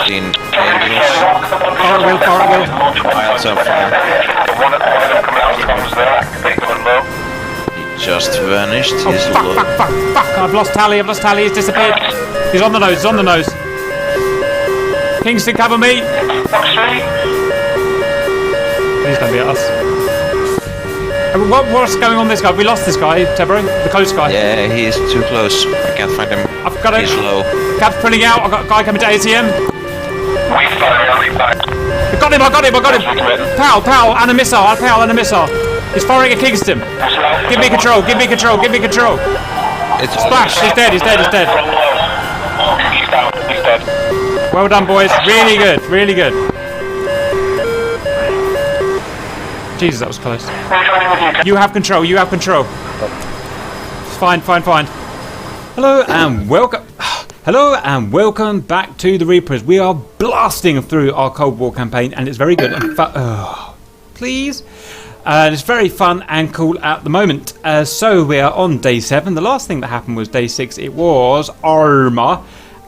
15 angles. Fire at will. Miles so far. He just vanished. He's low. Fuck. I've lost tally. He's disappeared. He's on the nose. Kingston, cover me. Please don't be at us. What's going on with this guy? We lost this guy, Tebro, the close guy. Yeah, he's too close. I can't find him. I've got it. He's low. Cap's pulling out. I've got a guy coming to ATM. I got him. Pow, and a missile. He's firing at Kingston. Give me control. It's Splash. He's dead. He's dead. Well done, boys. Really good. Jesus, that was close. You have control. It's fine. Hello and welcome back to the Reapers. We are blasting through our Cold War campaign, and it's very good. Please. And it's very fun and cool at the moment. So we are on day 7. The last thing that happened was day 6. It was armour.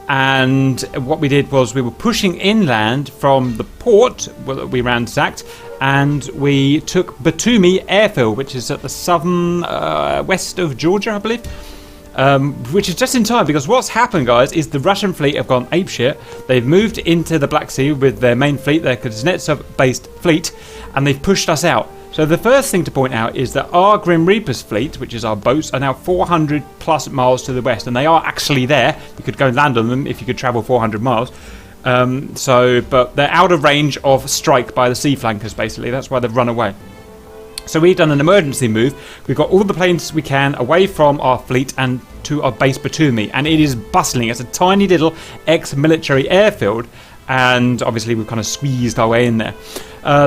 And what we did was we were pushing inland from the port that we ransacked, and we took Batumi airfield, which is at the southern west of Georgia, I believe. Which is just in time, because what's happened, guys, is the Russian fleet have gone apeshit. They've moved into the Black Sea with their main fleet, their Kuznetsov-based fleet, and they've pushed us out. So the first thing to point out is that our Grim Reapers fleet, which is our boats, are now 400 plus miles to the west, and they are actually there. You could go and land on them if you could travel 400 miles. But they're out of range of strike by the sea flankers, basically. That's why they've run away. So we've done an emergency move. We've got all the planes we can away from our fleet and to our base Batumi, and it is bustling. It's a tiny little ex-military airfield, and obviously we've kind of squeezed our way in there.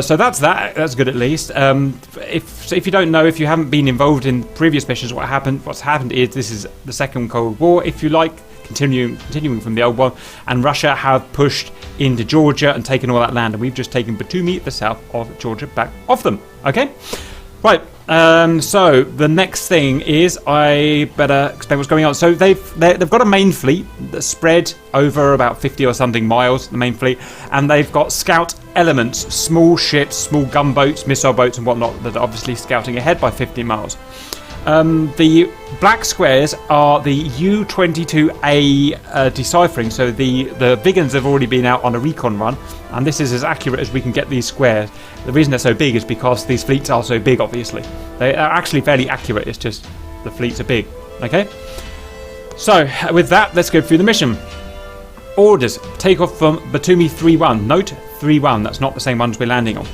So that's that. That's good at least. If you don't know, if you haven't been involved in previous missions, what's happened is this is the Second Cold War, if you like, continuing from the old one, and Russia have pushed into Georgia and taken all that land, and we've just taken Batumi, the south of Georgia, back off them. Okay, right. So the next thing is I better explain what's going on. So they've got a main fleet that's spread over about 50 or something miles, the main fleet, and they've got scout elements, small ships, small gunboats, missile boats and whatnot that are obviously scouting ahead by 50 miles. The black squares are the U-22A deciphering, so the Vigans have already been out on a recon run, and this is as accurate as we can get these squares. The reason they're so big is because these fleets are so big, obviously. They are actually fairly accurate, it's just the fleets are big. Okay? So, with that, let's go through the mission. Orders. Take off from Batumi 3-1. Note 3-1, that's not the same ones we're landing on.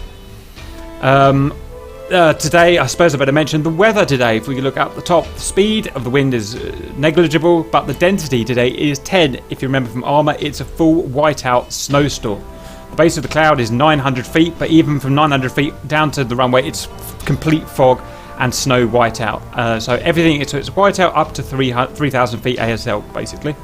Today, I suppose I better mention the weather today. If we look up the top, the speed of the wind is negligible, but the density today is 10. If you remember from armour, it's a full whiteout snowstorm. The base of the cloud is 900 feet, but even from 900 feet down to the runway, it's complete fog and snow whiteout. So everything, it's whiteout up to 3,000 feet ASL, basically.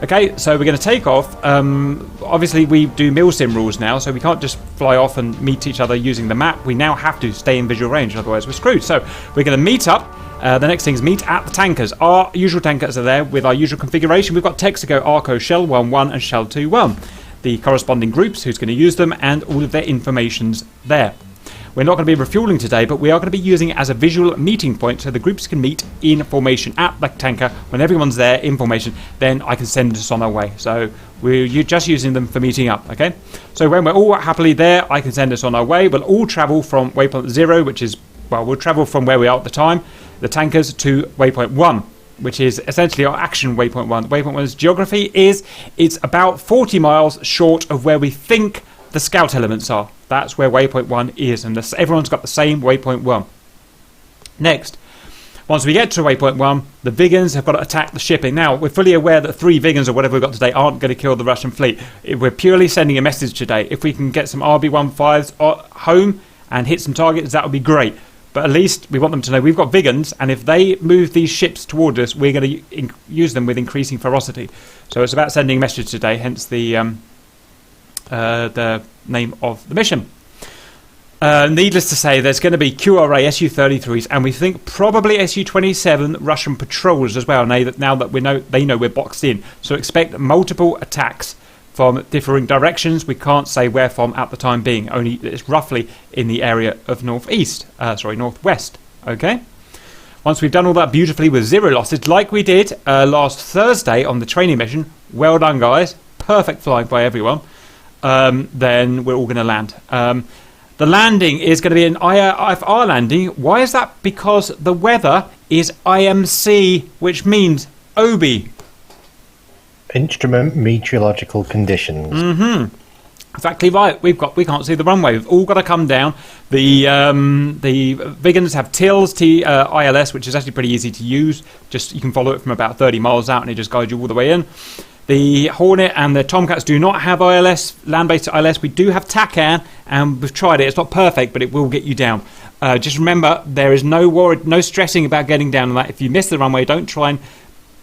Okay, so we're going to take off. Obviously, we do milsim rules now, so we can't just fly off and meet each other using the map. We now have to stay in visual range, otherwise we're screwed. So we're going to meet up. The next thing is meet at the tankers. Our usual tankers are there with our usual configuration. We've got Texaco, Arco, Shell 1-1 and Shell 2-1. The corresponding groups, who's going to use them, and all of their information's there. We're not going to be refueling today, but we are going to be using it as a visual meeting point so the groups can meet in formation at the tanker. When everyone's there in formation, then I can send us on our way. So we're just using them for meeting up, okay? So when we're all happily there, I can send us on our way. We'll all travel from waypoint 0, which is, well, we'll travel from where we are at the time, the tankers, to waypoint 1, which is essentially our action waypoint 1. Waypoint 1's geography is, it's about 40 miles short of where we think the scout elements are. That's where waypoint 1 is, and everyone's got the same waypoint 1. Next, once we get to waypoint 1, the Vigans have got to attack the shipping. Now, we're fully aware that 3 Vigans or whatever we've got today aren't going to kill the Russian fleet. We're purely sending a message today. If we can get some RB-15s home and hit some targets, that would be great. But at least we want them to know we've got Vigans, and if they move these ships toward us, we're going to use them with increasing ferocity. So it's about sending a message today, hence the name of the mission. Needless to say, there's going to be QRA Su-33s, and we think probably Su-27 Russian patrols as well. Now that they know we're boxed in, so expect multiple attacks from differing directions. We can't say where from at the time being. Only it's roughly in the area of northwest. Okay. Once we've done all that beautifully with 0 losses, like we did last Thursday on the training mission, well done, guys. Perfect flying by everyone. Then we're all going to land. The landing is going to be an IFR landing. Why is that? Because the weather is IMC, which means OB. Instrument meteorological conditions. Mm-hmm. Exactly right. We can't see the runway. We've all got to come down. The Vigans have TILS, ILS, which is actually pretty easy to use. Just you can follow it from about 30 miles out, and it just guides you all the way in. The Hornet and the Tomcats do not have ILS, land-based ILS. We do have TACAN, and we've tried it. It's not perfect, but it will get you down. Just remember, there is no stressing about getting down on that. If you miss the runway, don't try and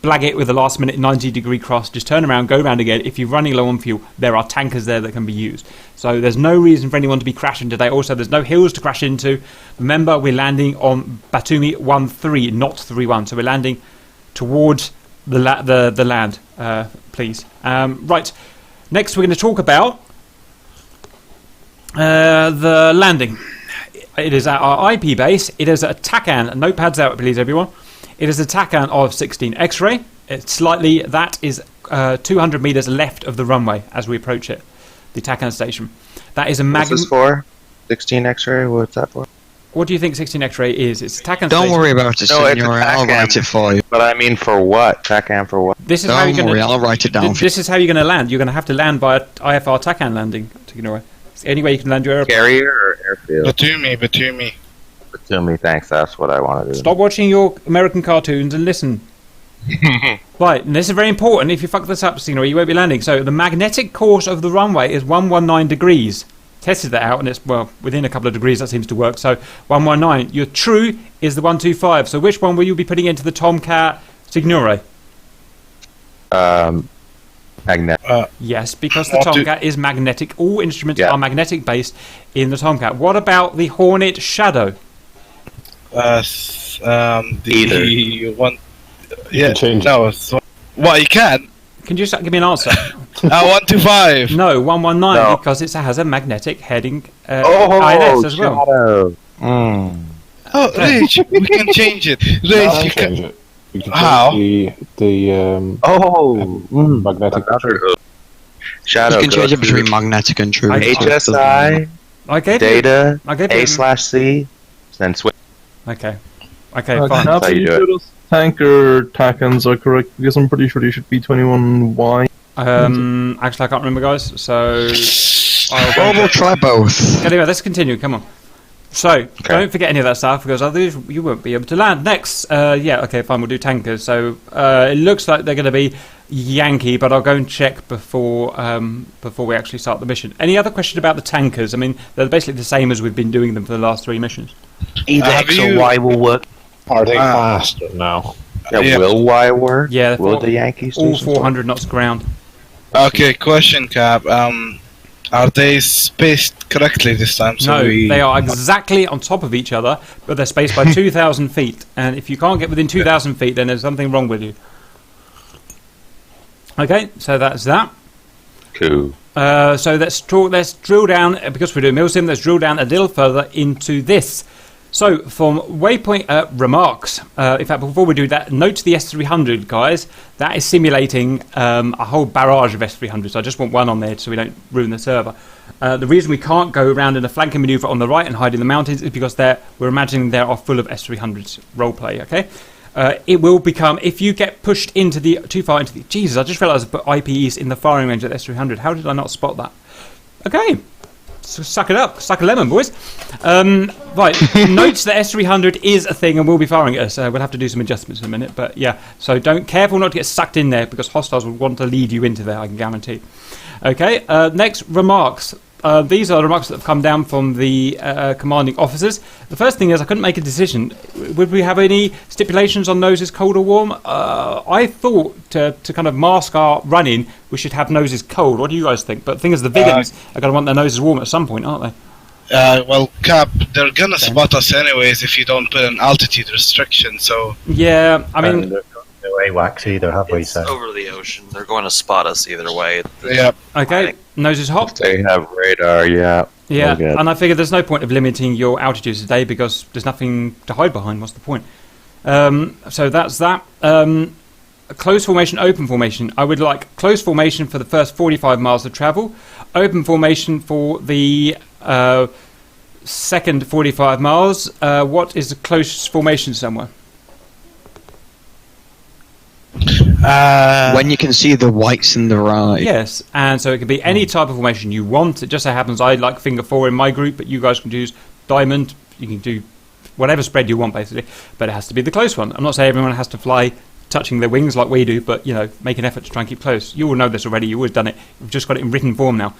blag it with a last-minute 90-degree cross. Just turn around, go around again. If you're running low on fuel, there are tankers there that can be used. So there's no reason for anyone to be crashing today. Also, there's no hills to crash into. Remember, we're landing on Batumi 1-3, not 3-1. So we're landing towards the land, please. Right. Next, we're going to talk about the landing. It is at our IP base. It is a TACAN. Notepads out, please, everyone. It is a TACAN of 16 X-ray. That is 200 meters left of the runway as we approach it, the TACAN station. That is a What's this for? 16 X-ray? What's that for? What do you think 16 X-ray is? It's a TACAN Don't station. worry about it, No, it's a Senor. I'll write it for you. But I mean, for what? TACAN for what? This is how you're Don't worry, going I'll write it down for you. This is how you're going to land. You're going to have to land by an IFR TACAN landing. It's the only way you can land your airplane. Carrier or airfield? Batumi. Batumi, thanks. That's what I want to do. Stop watching your American cartoons and listen. Right, and this is very important. If you fuck this up, you won't be landing. So the magnetic course of the runway is 119 degrees. Tested that out, and it's, well, within a couple of degrees that seems to work. So 119. Your true is the 125. So which one will you be putting into the Tomcat Signore? Magnetic. Yes, because the Tomcat is magnetic. All instruments are magnetic based in the Tomcat. What about the Hornet Shadow? The one. Yeah. Change No. Well, you can. Can you give me an answer? 125. No, 119 No. because it has a magnetic heading Oh, ILS as well. Shadow. Oh, Rich, we can change it. Rich, No, you change can. it. You can How? change the magnetic. Shadow. You can change it goes between to magnetic and true. HSI, I gave data, I gave A/C, then switch. Okay, fine. That's how you do it. Tanker TACANs are correct because I'm pretty sure they should be 21Y. Actually, I can't remember, guys. So Well, we'll try both. anyway, let's continue. Come on. So don't forget any of that stuff because otherwise you won't be able to land. Next, fine. We'll do tankers. So it looks like they're going to be Yankee, but I'll go and check before we actually start the mission. Any other question about the tankers? I mean, they're basically the same as we've been doing them for the last 3 missions. Either X or Y will work. Are they faster now? Yeah, will Y work? Yeah, Will the Yankees do all some 400 knots ground. Okay, question, Cap. Are they spaced correctly this time? No, they are exactly on top of each other, but they're spaced by 2,000 feet. And if you can't get within 2,000 feet, then there's something wrong with you. Okay, so that's that. Cool. So let's drill down, because we're doing MilSim, let's drill down a little further into this. So, from waypoint remarks, in fact, before we do that, note the S300, guys. That is simulating a whole barrage of S300s. So I just want one on there so we don't ruin the server. The reason we can't go around in a flanking maneuver on the right and hide in the mountains is because we're imagining they are full of S300s roleplay, okay? It will become, if you get pushed too far into the... Jesus, I just realised I put IPEs in the firing range of the S300. How did I not spot that? Okay. So suck it up. Suck a lemon, boys. Right. Note that S300 is a thing and will be firing at us. We'll have to do some adjustments in a minute. But yeah, so careful not to get sucked in there because hostiles will want to lead you into there, I can guarantee. Okay, next, remarks. These are the remarks that have come down from the commanding officers. The first thing is I couldn't make a decision. Would we have any stipulations on noses cold or warm? I thought to kind of mask our run-in, we should have noses cold. What do you guys think? But the thing is, the Vigans are going to want their noses warm at some point, aren't they? Well, Cap, they're gonna spot us anyways if you don't put an altitude restriction. So yeah, I mean, no AWACS either, have we? It's So over the ocean. They're going to spot us either way. Yep. Okay, nose is hot. They have radar, yeah. Yeah, We're good. and I figure there's no point of limiting your altitudes today because there's nothing to hide behind. What's the point? So that's that. Close formation, open formation. I would like close formation for the first 45 miles of travel. Open formation for the second 45 miles. What is the close formation somewhere? When you can see the whites in the right. Yes, and so it can be any type of formation you want. It just so happens I like finger 4 in my group, but you guys can choose diamond. You can do whatever spread you want, basically, but it has to be the close one. I'm not saying everyone has to fly touching their wings like we do, but, make an effort to try and keep close. You all know this already. You've always done it. We've just got it in written form now.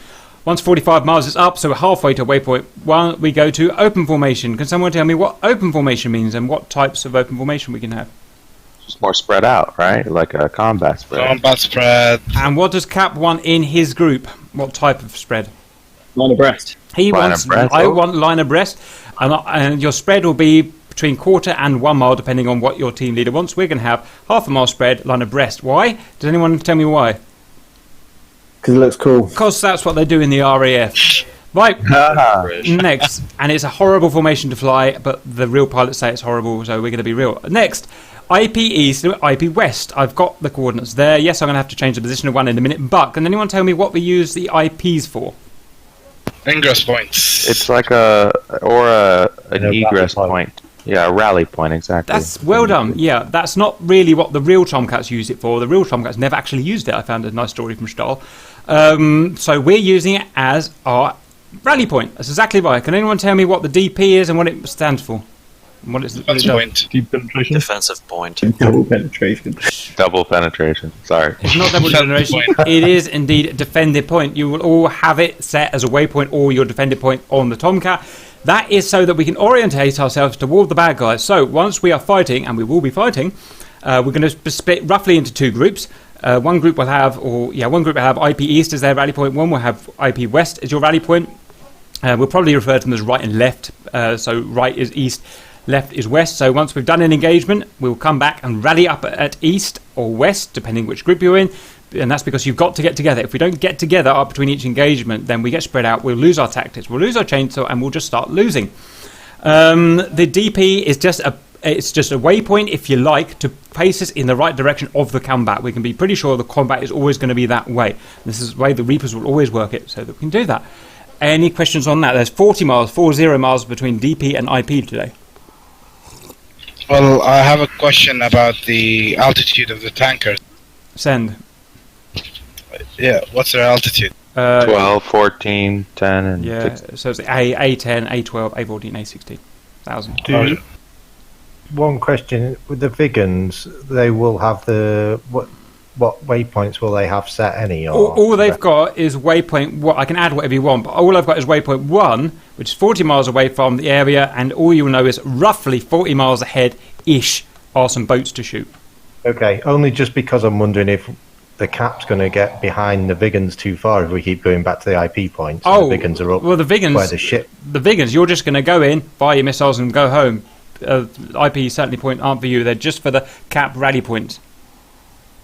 Once 45 miles is up, so we're halfway to waypoint 1, we go to open formation. Can someone tell me what open formation means and what types of open formation we can have? Just more spread out, right? Like a combat spread. Combat spread. And what does Cap want in his group? What type of spread? Line abreast. He Line wants. abreast, I oh. want line abreast, and your spread will be between quarter and 1 mile, depending on what your team leader wants. We're going to have half a mile spread, line abreast. Why? Does anyone tell me why? Because it looks cool. Because that's what they do in the RAF. Right. Next, and it's a horrible formation to fly, but the real pilots say it's horrible, so we're going to be real. Next, IP East, IP West. I've got the coordinates there. Yes, I'm going to have to change the position of one in a minute, but can anyone tell me what we use the IPs for? Ingress points. It's like an egress point. Yeah, a rally point, exactly. That's well done. Yeah, that's not really what the real Tomcats use it for. The real Tomcats never actually used it. I found a nice story from Stahl. So we're using it as our rally point. That's exactly right. Can anyone tell me what the DP is and what it stands for? And what it does? Point. Deep penetration. Defensive point. Double penetration. Double penetration. Sorry. It's not double generation. It is indeed defended point. You will all have it set as a waypoint or your defended point on the Tomcat. That is so that we can orientate ourselves toward the bad guys. So once we are fighting, and we will be fighting, we're going to split roughly into 2 groups. One group will have IP East as their rally point. One will have IP West as your rally point. We'll probably refer to them as right and left. So right is east, left is west. So once we've done an engagement, we'll come back and rally up at east or west, depending which group you're in. And that's because you've got to get together. If we don't get together up between each engagement, then we get spread out. We'll lose our tactics. We'll lose our chainsaw, and we'll just start losing. The DP is just a waypoint, if you like, to face us in the right direction of the combat. We can be pretty sure the combat is always going to be that way. This is the way the Reapers will always work it, so that we can do that. Any questions on that? There's 40 miles between DP and IP today. Well, I have a question about the altitude of the tankers. Send. Yeah, what's their altitude? 12, 14, 10, and Yeah, 16. so it's A10, A12, A14, A16. 1,000. One question with the Vigans, they will have what waypoints will they have set? Any? Or All they've got is waypoint. I can add whatever you want, but all I've got is waypoint 1, which is 40 miles away from the area, and all you'll know is roughly 40 miles ahead-ish are some boats to shoot. Okay, only just because I'm wondering if the Cap's going to get behind the Vigans too far if we keep going back to the IP points. Oh, the Vigans are up. Well, the Vigans, where the ship. The Vigans, you're just going to go in, fire your missiles, and go home. IP certainly point aren't for you. They're just for the Cap rally points.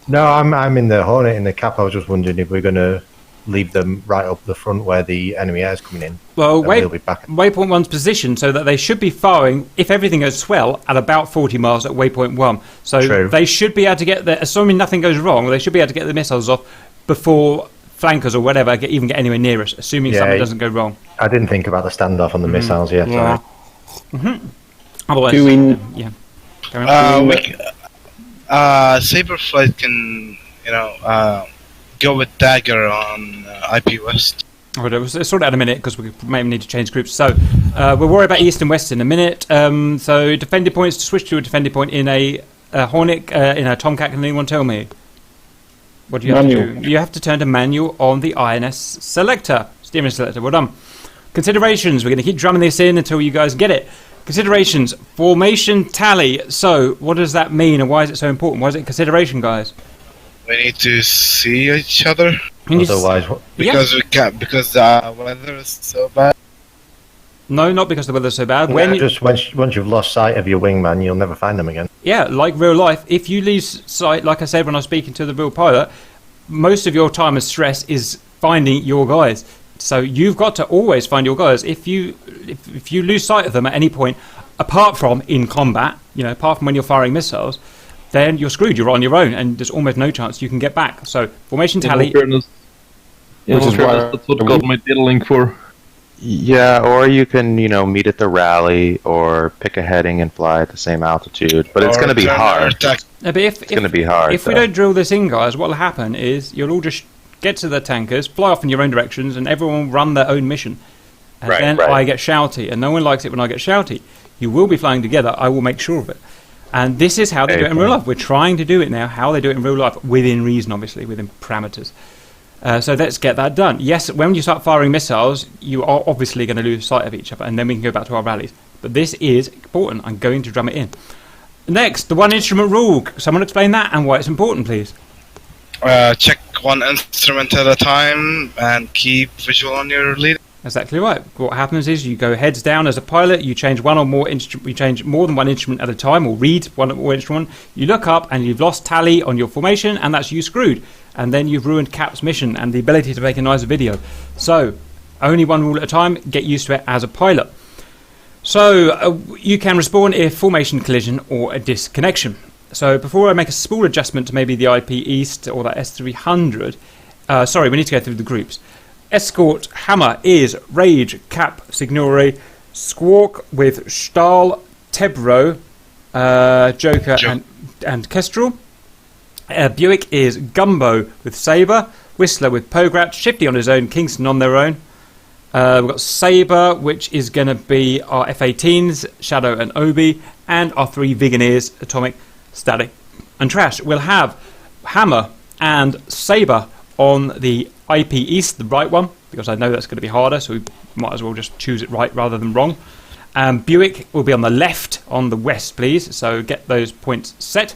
No, I'm in the Hornet in the Cap. I was just wondering if we're going to leave them right up the front where the enemy air is coming in. Well, they'll be back. waypoint 1's positioned so that they should be firing, if everything goes swell, at about 40 miles at waypoint 1. So True. they should be able to get there, assuming nothing goes wrong, they should be able to get the missiles off before flankers or whatever even get anywhere near us, assuming something doesn't go wrong. I didn't think about the standoff on the missiles yet. Yeah. Sorry. Otherwise, Do we- yeah. Carry on. Saberflight can, go with Dagger on IP West. We'll sort it out in a minute because we may need to change groups. So we'll worry about East and West in a minute. So defended points, to switch to a defended point in a Hornet, in a Tomcat, can anyone tell me? What do you have to do? You have to turn to manual on the INS selector, steering selector. Well done. Considerations, we're going to keep drumming this in until you guys get it. Considerations, formation tally. So what does that mean and why is it so important? Why is it consideration, guys? We need to see each other Otherwise, because we can't, because the weather is so bad. No, not because the weather's so bad. No, just once you've lost sight of your wingman, you'll never find them again. Yeah, like real life. If you lose sight, like I said when I was speaking to the real pilot, most of your time of stress is finding your guys. So you've got to always find your guys. If you lose sight of them at any point, apart from in combat, apart from when you're firing missiles, then you're screwed. You're on your own, and there's almost no chance you can get back. So formation tally. That's what got my data link for. Yeah, or you can, meet at the rally or pick a heading and fly at the same altitude. But it's going to be hard. No, but it's going to be hard. If we don't drill this in, guys, what will happen is you'll all just get to the tankers, fly off in your own directions, and everyone will run their own mission. And then I get shouty, and no one likes it when I get shouty. You will be flying together. I will make sure of it. And this is how they do it in real life. We're trying to do it now, how they do it in real life, within reason, obviously, within parameters. So let's get that done. Yes, when you start firing missiles, you are obviously going to lose sight of each other, and then we can go back to our rallies. But this is important. I'm going to drum it in. Next, the one instrument rule. Someone explain that and why it's important, please. Check one instrument at a time and keep visual on your lead. Exactly right. What happens is you go heads down as a pilot. You change one or more instrument. You change more than one instrument at a time, or read one or more instrument. You look up and you've lost tally on your formation, and that's you screwed. And then you've ruined Cap's mission and the ability to make a nice video. So only one rule at a time. Get used to it as a pilot. So you can respawn if formation collision or a disconnection. So before I make a small adjustment to maybe the IP East or that S300, sorry, we need to go through the groups. Escort Hammer is Rage, Cap, Signore, Squawk with Stahl, Tebro, Joker and Kestrel. Buick is Gumbo with Sabre, Whistler with Pograt, Shifty on his own, Kingston on their own. We've got Sabre, which is going to be our F-18s, Shadow and Obi, and our 3 Vigoneers, Atomic, Static and Trash. We'll have Hammer and Sabre on the IP East, the right one, because I know that's going to be harder, so we might as well just choose it right rather than wrong. Buick will be on the left on the west, please, so get those points set.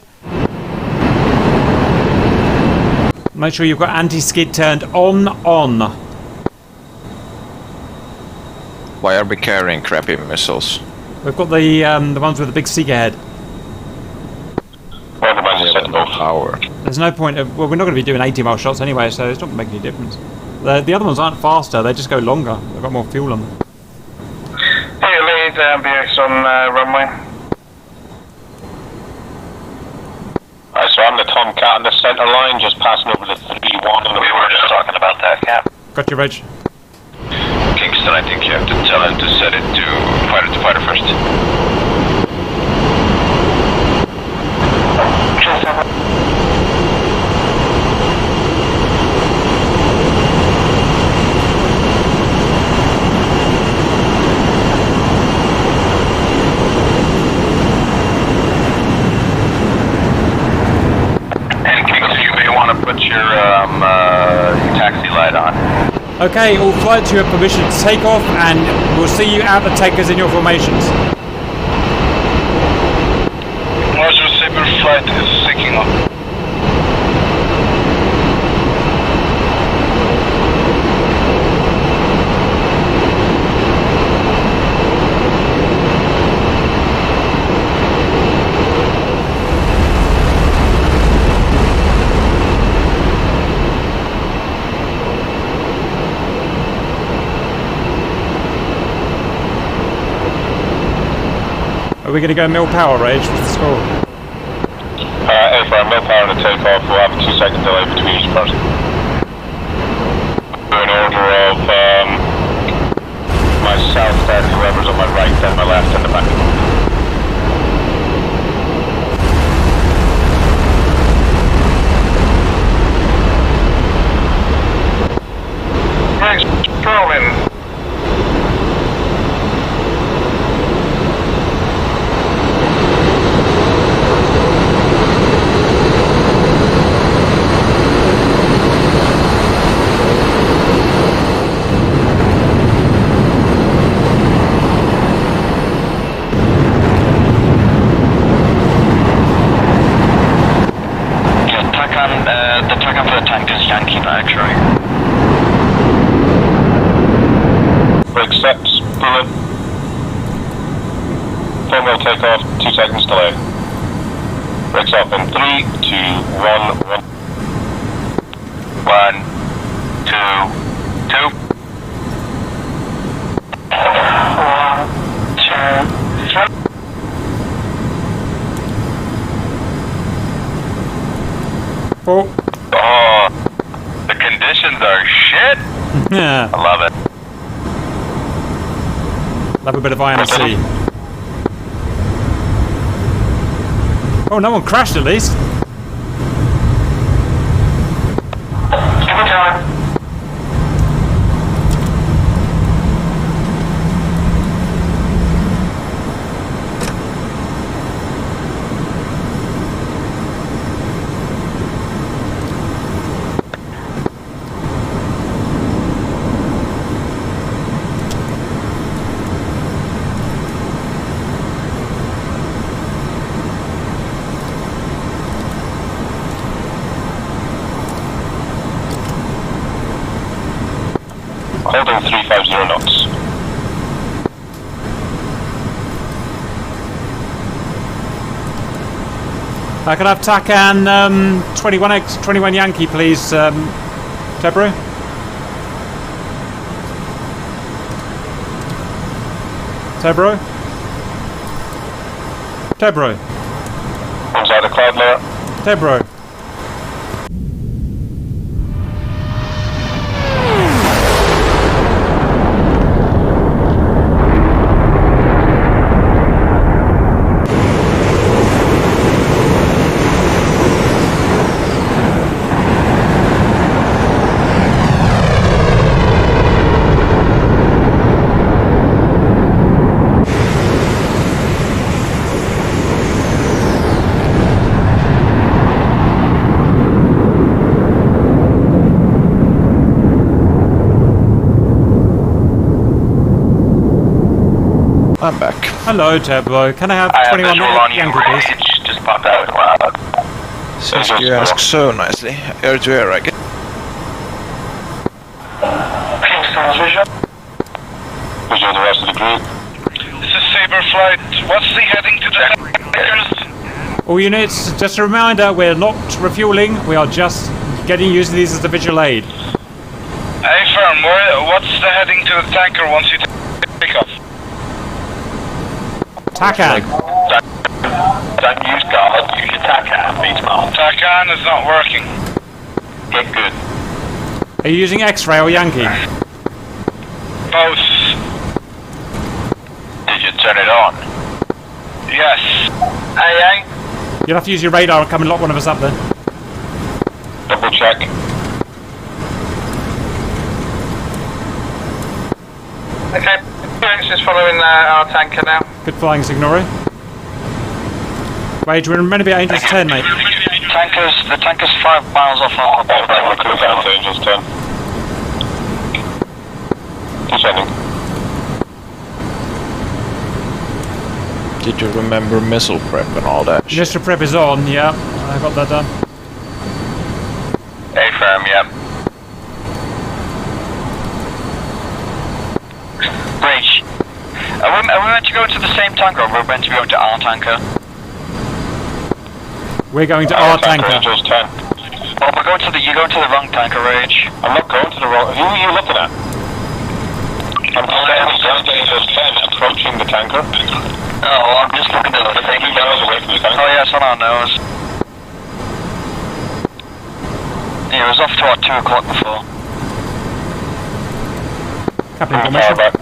Make sure you've got anti-skid turned on. Why are we carrying crappy missiles? We've got the ones with the big Seeker head. Well, the ones that have no power. There's no point of... Well, we're not going to be doing 80-mile shots anyway, so it's not going to make any difference. The other ones aren't faster, they just go longer. They've got more fuel on them. Hey, lead BX on runway. Alright, so I'm the Tomcat on the centre line, just passing over the 3-1. We were just talking about that, Cap. Got your Reg. Kingston, I think you have to tell him to set it to fighter first. And Kingston, you may want to put your taxi light on. Okay, all flights, you have permission to take off, and we'll see you at the tankers in your formations. Roger, Saber flight is syncing up. Are we going to go mill power, Rage? What's the score? A-firm, mill power to take off. We'll have a 2-second delay between each person. In order of myself, then whoever's on my right, then my left, and the back. Thanks, Strowman. break off, 2 seconds delay. Breaks off in 3, 2, 1, 1. 1, 2, 2. 1, 2, 3. Oh. Oh, the conditions are shit. Yeah. I love it. Love a bit of IMC. Oh, no one crashed at least. Give me time. Holding 350 knots. I can have Takan 21X, 21 Yankee, please, Tebro. Tebro? Tebro. Inside the cloud layer. Tebro. I'm back. Hello, Tebro. Can I have 21 Yankee, please? Just popped out loud. Since you ask so nicely, air to air, I guess. Kingston's vision. Visual the rest of the group. This is Saber Flight. What's the heading to the tankers? All units, just a reminder, we're not refueling, we are just getting used to these as a visual aid. Hey, firm, what's the heading to the tanker once you take off? Takan. Don't use guard, use your Takan, be smart. Takan is not working. Get good. Are you using X-ray or Yankee? Both. Did you turn it on? Yes. Hey. You'll have to use your radar, come and lock one of us up then. Double check. Okay, is following our tanker now. Good flying, Signori. Wage, we're meant to be at Angels 10, mate. The tanker's 5 miles off our We're coming down to Angels 10. Descending. Did you remember missile prep and all that shit? Mr. Prep is on, yeah. I got that done. A-firm, yep. Breach. Are we meant to go to the same tanker or we're meant to go to our tanker? We're going to our tanker. Angels 10. Oh, you're going to the wrong tanker, Rage. I'm not going to the wrong... Who are you looking at? I'm going to Angels 10, approaching the tanker. Oh, I'm just looking at the thing. 2 miles away from the tanker. Oh, yeah, it's on our nose. Yeah, it was off to our 2 o'clock before. Captain Far information. back.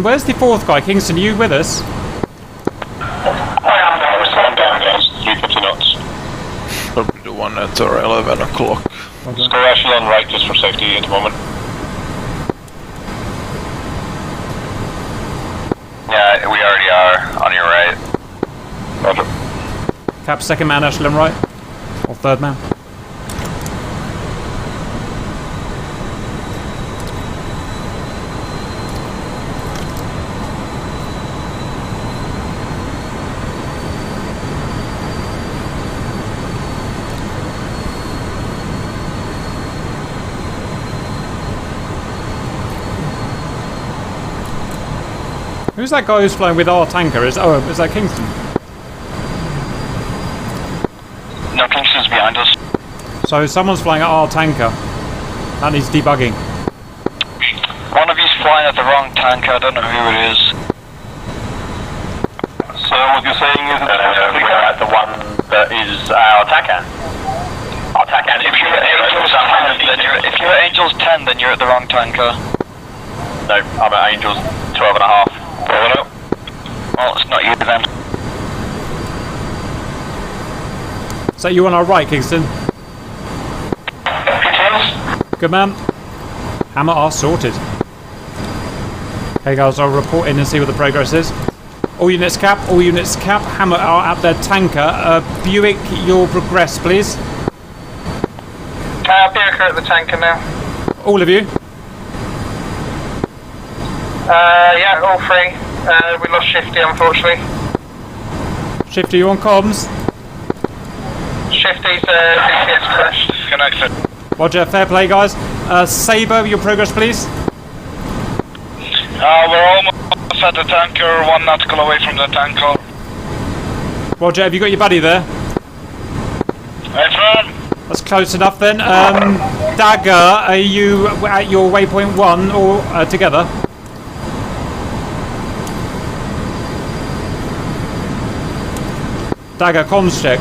Where's the fourth guy? Kingston, are you with us? One down, guys. 350 knots. Probably the one at our 11 o'clock. Okay. Score echelon right just for safety at the moment. Yeah, we already are on your right. Roger. Cap, second man, echelon right. Or third man. Who's that guy who's flying with our tanker? Is that Kingston? No, Kingston's behind us. So someone's flying at our tanker. That needs debugging. One of you's flying at the wrong tanker, I don't know who it is. So what you're saying is that we're at the one that is our attacker. Our attacker. If you're at Angels 10, then you're at the wrong tanker. No, I'm at Angels 12 and a half. Well, it's not you then. Is that you on our right, Kingston? It is. Good man. Hammer are sorted. Okay guys, I'll report in and see what the progress is. All units cap, Hammer are at their tanker. Buick, you'll progress please. Buick are at the tanker now. All of you? Yeah, all three. We lost Shifty, unfortunately. Shifty, you on comms? Shifty's DCS crashed. Connected. Roger, fair play guys. Sabre, your progress please. We're almost at the tanker, 1 nautical away from the tanker. Roger, have you got your buddy there? Affirm. That's close enough then. Dagger, are you at your waypoint 1 or together? Dagger, comms check.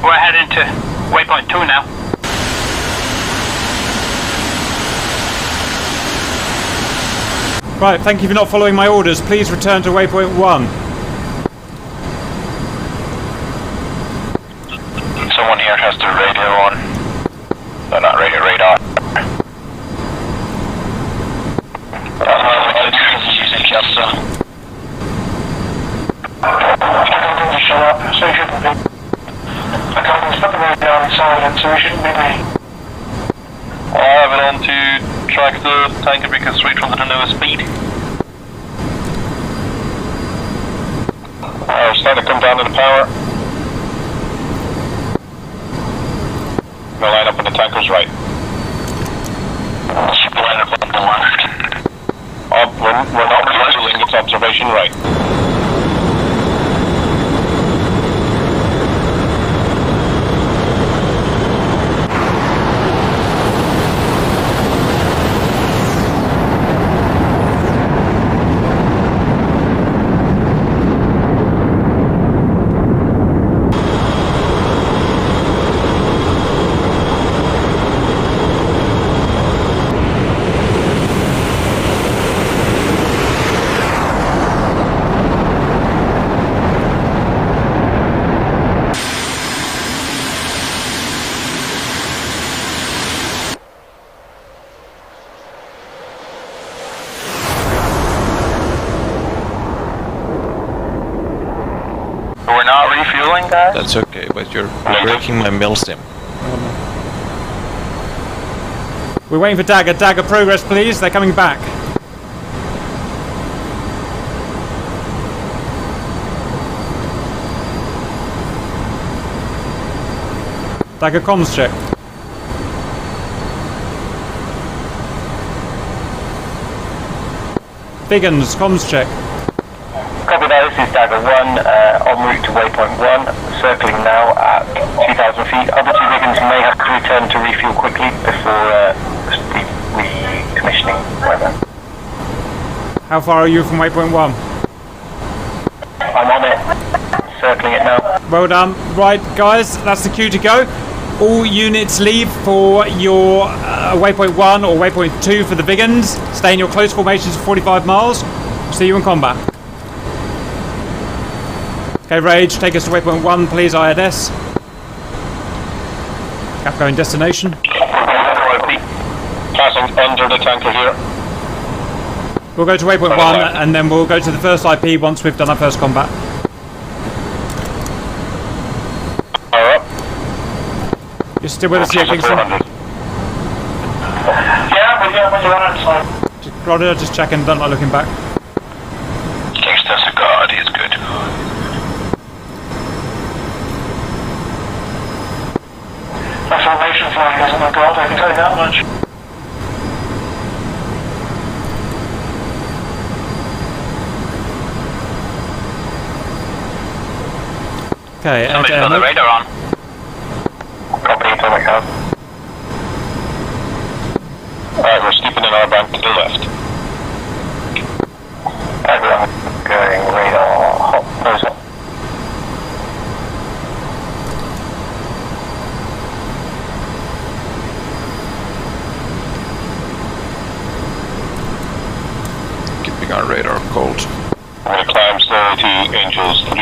We're heading to waypoint 2 now. Right, thank you for not following my orders. Please return to waypoint 1. Someone here has the radio on. No, not radio, radar. Using Chester. Shut up, so you shouldn't be. I can't put the radio on silent, so we shouldn't be late. I have it on to track the tanker because straight from the lowest speed. We're starting to come down to the power. We'll line up on the tanker's right. Ship line up on the left. We're not revealing its observation right. We're not refueling, guys? That's okay, but you're breaking my mill stem. We're waiting for Dagger. Dagger, progress please. They're coming back. Dagger, comms check. Biggins, comms check. Copy that, this is Dagger 1, en route to waypoint 1, circling now at 2,000 feet. Other two Biggins may have to return to refuel quickly before the recommissioning weather. How far are you from waypoint 1? I'm on it, circling it now. Well done. Right, guys, that's the cue to go. All units leave for your waypoint 1 or waypoint 2 for the Biggins. Stay in your close formations for 45 miles. See you in combat. Okay, Rage, take us to waypoint 1, please, INS. Cap going destination. Passing under the tanker here. We'll go to waypoint 1 and then we'll go to the first IP once we've done our first combat. Power up. You're still with us here, Kingston? Yeah, but you're on outside. Roger, just checking, don't like looking back. Kingston's a god, he's good. My formation flying isn't a god, I can tell you that much. Okay, Somebody's got the radar on. Copy, atomic house. Alright, we're steeping in our bank to the left. Everyone going radar hot nose up. Keeping our radar cold. We're going to climb slowly to Angels 30.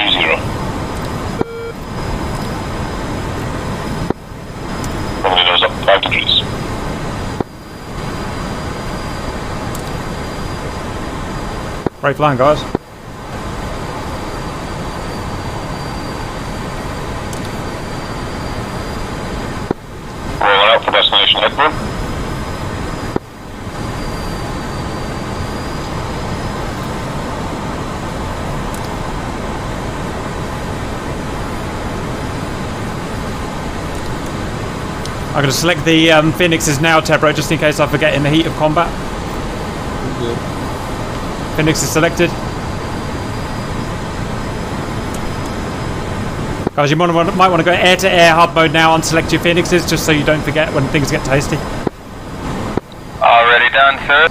Bringing those up 5 degrees. Great flying, guys. Rolling out for destination headboard. I'm going to select the Phoenixes now, Tebro, just in case I forget in the heat of combat. Phoenix is selected. Guys, you might want to go air-to-air hub mode now and select your Phoenixes, just so you don't forget when things get tasty. Already done, sir.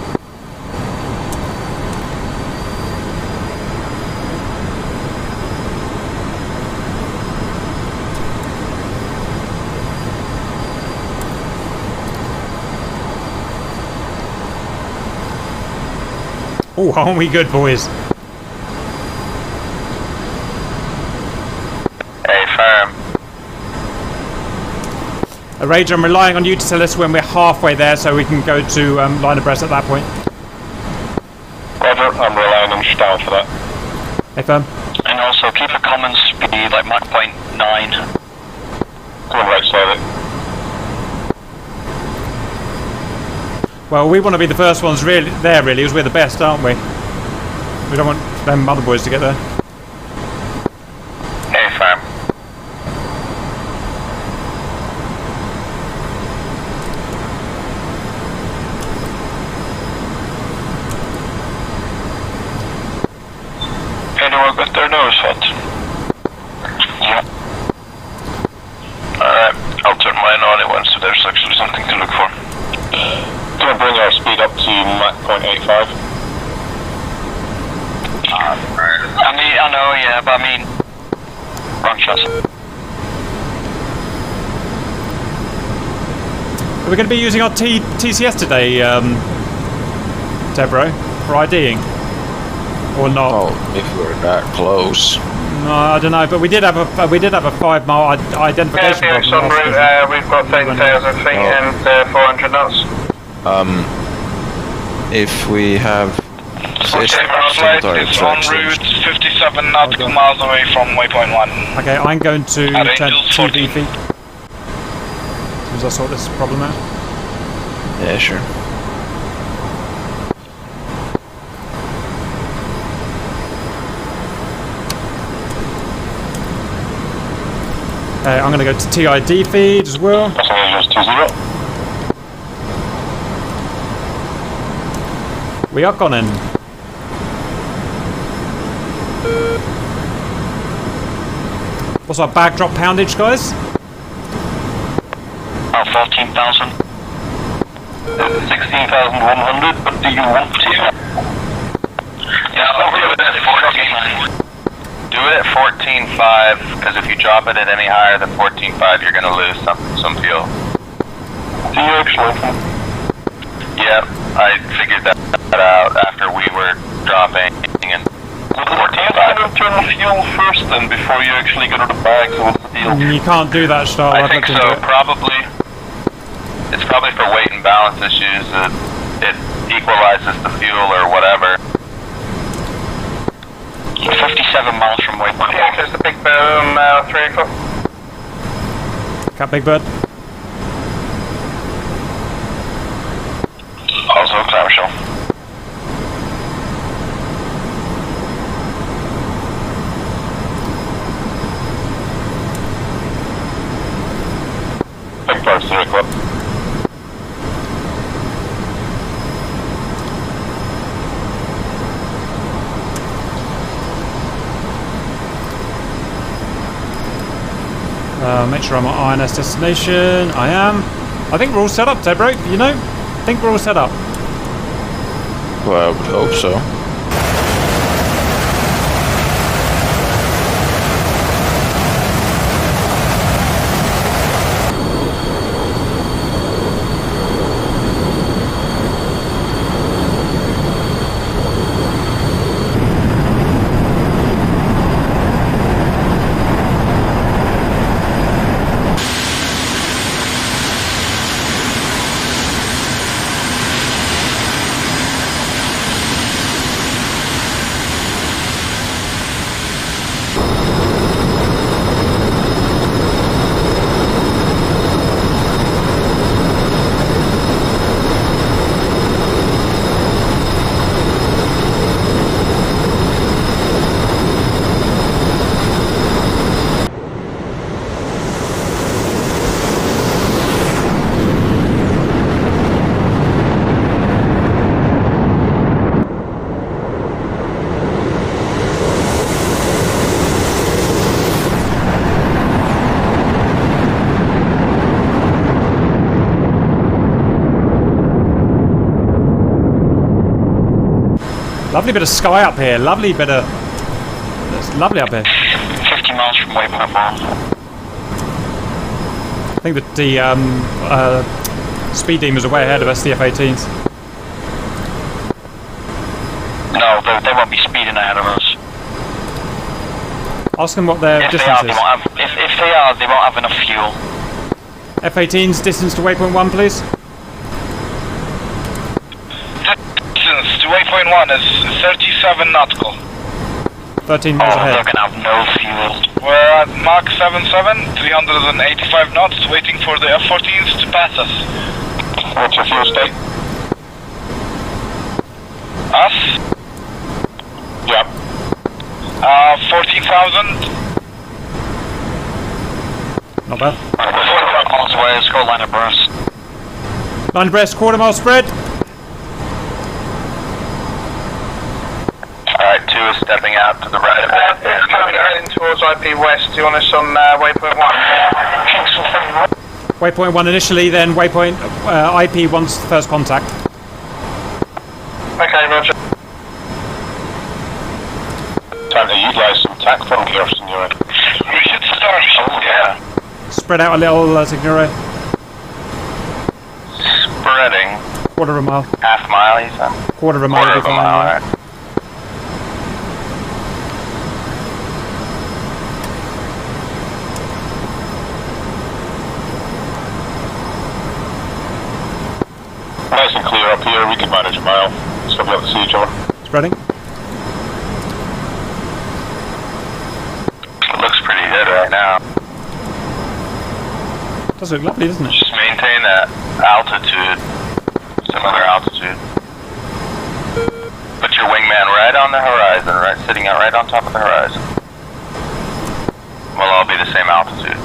Oh, aren't we good, boys? Hey, firm. Rage, I'm relying on you to tell us when we're halfway there so we can go to line abreast at that point. Roger, I'm relying on Stahl for that. Hey, firm. And also keep a common speed like Mach 0.9. Going right side of it. Well, we want to be the first ones really, because we're the best, aren't we? We don't want them other boys to get there. Hey, firm. Anyone got their nose hot? Yeah. Alright, I'll turn mine on at once so there's actually something to look for. Gonna bring our speed up to Mach 0.85. I know, yeah, but wrong chassis. Are we going to be using our TCS today, Tebro, for IDing? Or not? Oh, if we're that close. No, I don't know, but we did have a 5 mile identification Phoenix problem. en route, we've got 30,000 feet and 400 knots. If we have... Flight is en route, 57 nautical miles away from waypoint 1. Okay, I'm going to At turn Angels 2 14. feet. As soon as I sort this problem out. Yeah, sure. Okay, I'm going to go to TID feed as well. That's Angels 20. We are gone in. What's our backdrop poundage, guys? 14,000. 16,100, but do you want to? Yeah, I'll do it at 14. Do it at 14.5, because if you drop it at any higher than 14.5, you're going to lose some fuel. Do you actually? Yeah, I figured that out after we were dropping and 14.5. Turn the fuel first then, before you actually go to the bag, so what's the deal? You can't do that, Star. I think so, probably. It's probably for weight and balance issues. It equalizes the fuel or whatever. 57 miles from waypoint. Yeah, because the big boom, 3 o'clock. Cut Big Bird. Also, clamshell. Big Bird's 3 o'clock. Make sure I'm at INS destination. I am. I think we're all set up, Tebro. You know? I think we're all set up. Well, I would hope so. Lovely bit of sky up here. Lovely bit of... It's lovely up here. 50 miles from waypoint 1. I think that the speed demons are way ahead of us, the F-18s. No, they won't be speeding ahead of us. Ask them what their If they distance are, they is. won't have, if they are, they won't have enough fuel. F-18's distance to waypoint 1, please. Distance to waypoint 1 is 37 nautical. 13 miles They're ahead. gonna have no fuel. We're at Mach 77, 385 knots, waiting for the F-14s to pass us. What's your fuel state? Us? Yep. 14,000. Not bad. Alright, 45 miles away, let's go line abreast. Line abreast, quarter mile spread. Alright, 2 is stepping out to the right of that. It's coming heading towards IP West. Do you want us on waypoint 1? Waypoint 1 initially, then waypoint IP once first contact. Okay, roger. Time to utilize some tack from here, Signore. We should start. Oh, yeah. Spread out a little, Signore. Spreading. Quarter of a mile. Half mile, he said. Quarter of a mile Quarter will of be a fine. mile, yeah. alright. Nice and clear up here, we can manage a mile. So we'll have to see each other. Spreading. It looks pretty good right now. Does look lovely, doesn't it? Just maintain that altitude. Similar altitude. Put your wingman right on the horizon, right sitting out right on top of the horizon. We'll all be the same altitude.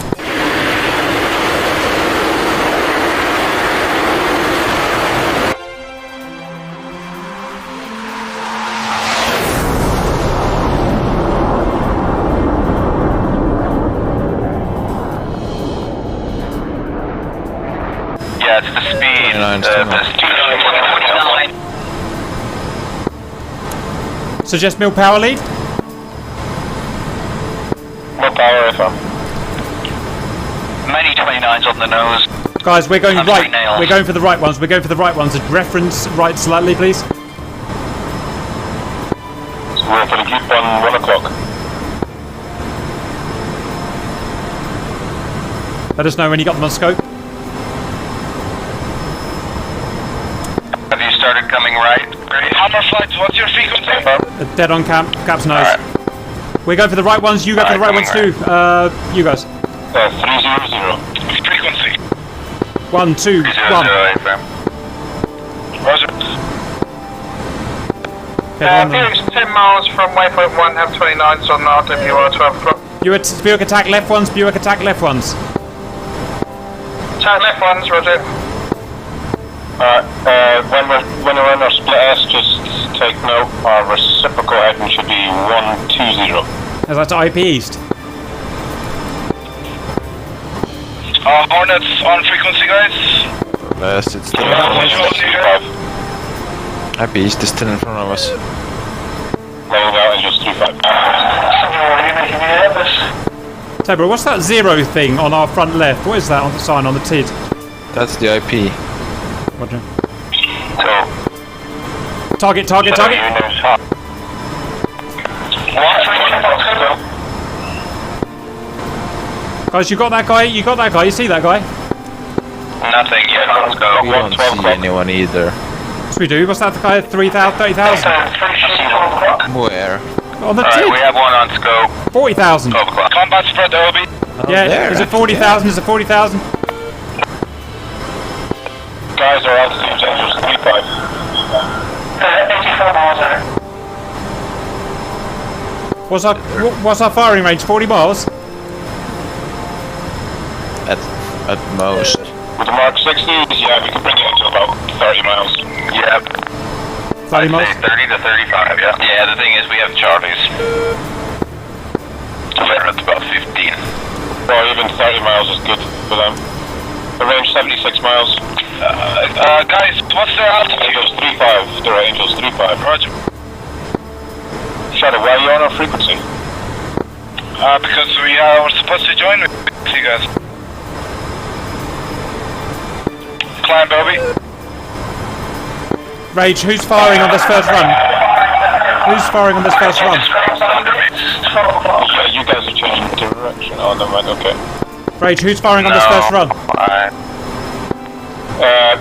Yeah, it's the speed. Suggest mill power lead. What power is on? Many 29s on the nose. Guys, we're going I'm right. straight nails. We're going for the right ones. We're going for the right ones. Reference right slightly, please. So we're going to keep on 1 o'clock. Let us know when you got them on scope. Have you started coming right? Great. Hammer flights, what's your frequency? Dead on camp. Cap's nose. Alright. We're going for the right ones. You go for the right ones Alright, too. You guys. 300. Frequency. 1, 2, 1. 300 FM. Roger. Okay, one. Felix, 10 miles from waypoint 1, have 29s on that if you are 12 o'clock. Buick attack left ones. Buick attack left ones. Turn left ones, roger. When we're in our split S, just take note, our reciprocal heading should be 120. Is that to IP East? Hornets on frequency, guys. Last, it's still a beast is still in front of us. Level out Angels 3-5. Tebra, what's that 0 thing on our front left? What is that on the sign on the TID? That's the IP. Roger. Cool. Target. Guys, you got that guy? You see that guy? Nothing yet, let's go. We don't see anyone either. Yes, we do. What's that guy? 30,000? Where? On the Alright, TID? we have one on scope. 40,000. 12 o'clock. Combat spread, Obi. Yeah, there, is it 40,000? Is it 40,000? Guys are altitude Angels 3-5. 84 miles there. What's our firing range? 40 miles? At most. With the Mark 60s, yeah, we could bring it into about 30 miles. Yeah. 30 miles? I'd say 30 to 35, yeah. Yeah, the thing is we have Charlies. They're at about 15. Well, even 30 miles is good for them. The range 76 miles. Guys, what's their altitude? Angels 3-5. They're Angels 3-5. Roger. Shadow, why are you on our frequency? Because we're supposed to join with you guys. Climb, Obi. Rage, who's firing on this first run? Who's firing on this first run? Yeah, you guys are changing direction. Oh, never mind, okay. Rage, who's firing on this first run? Yeah,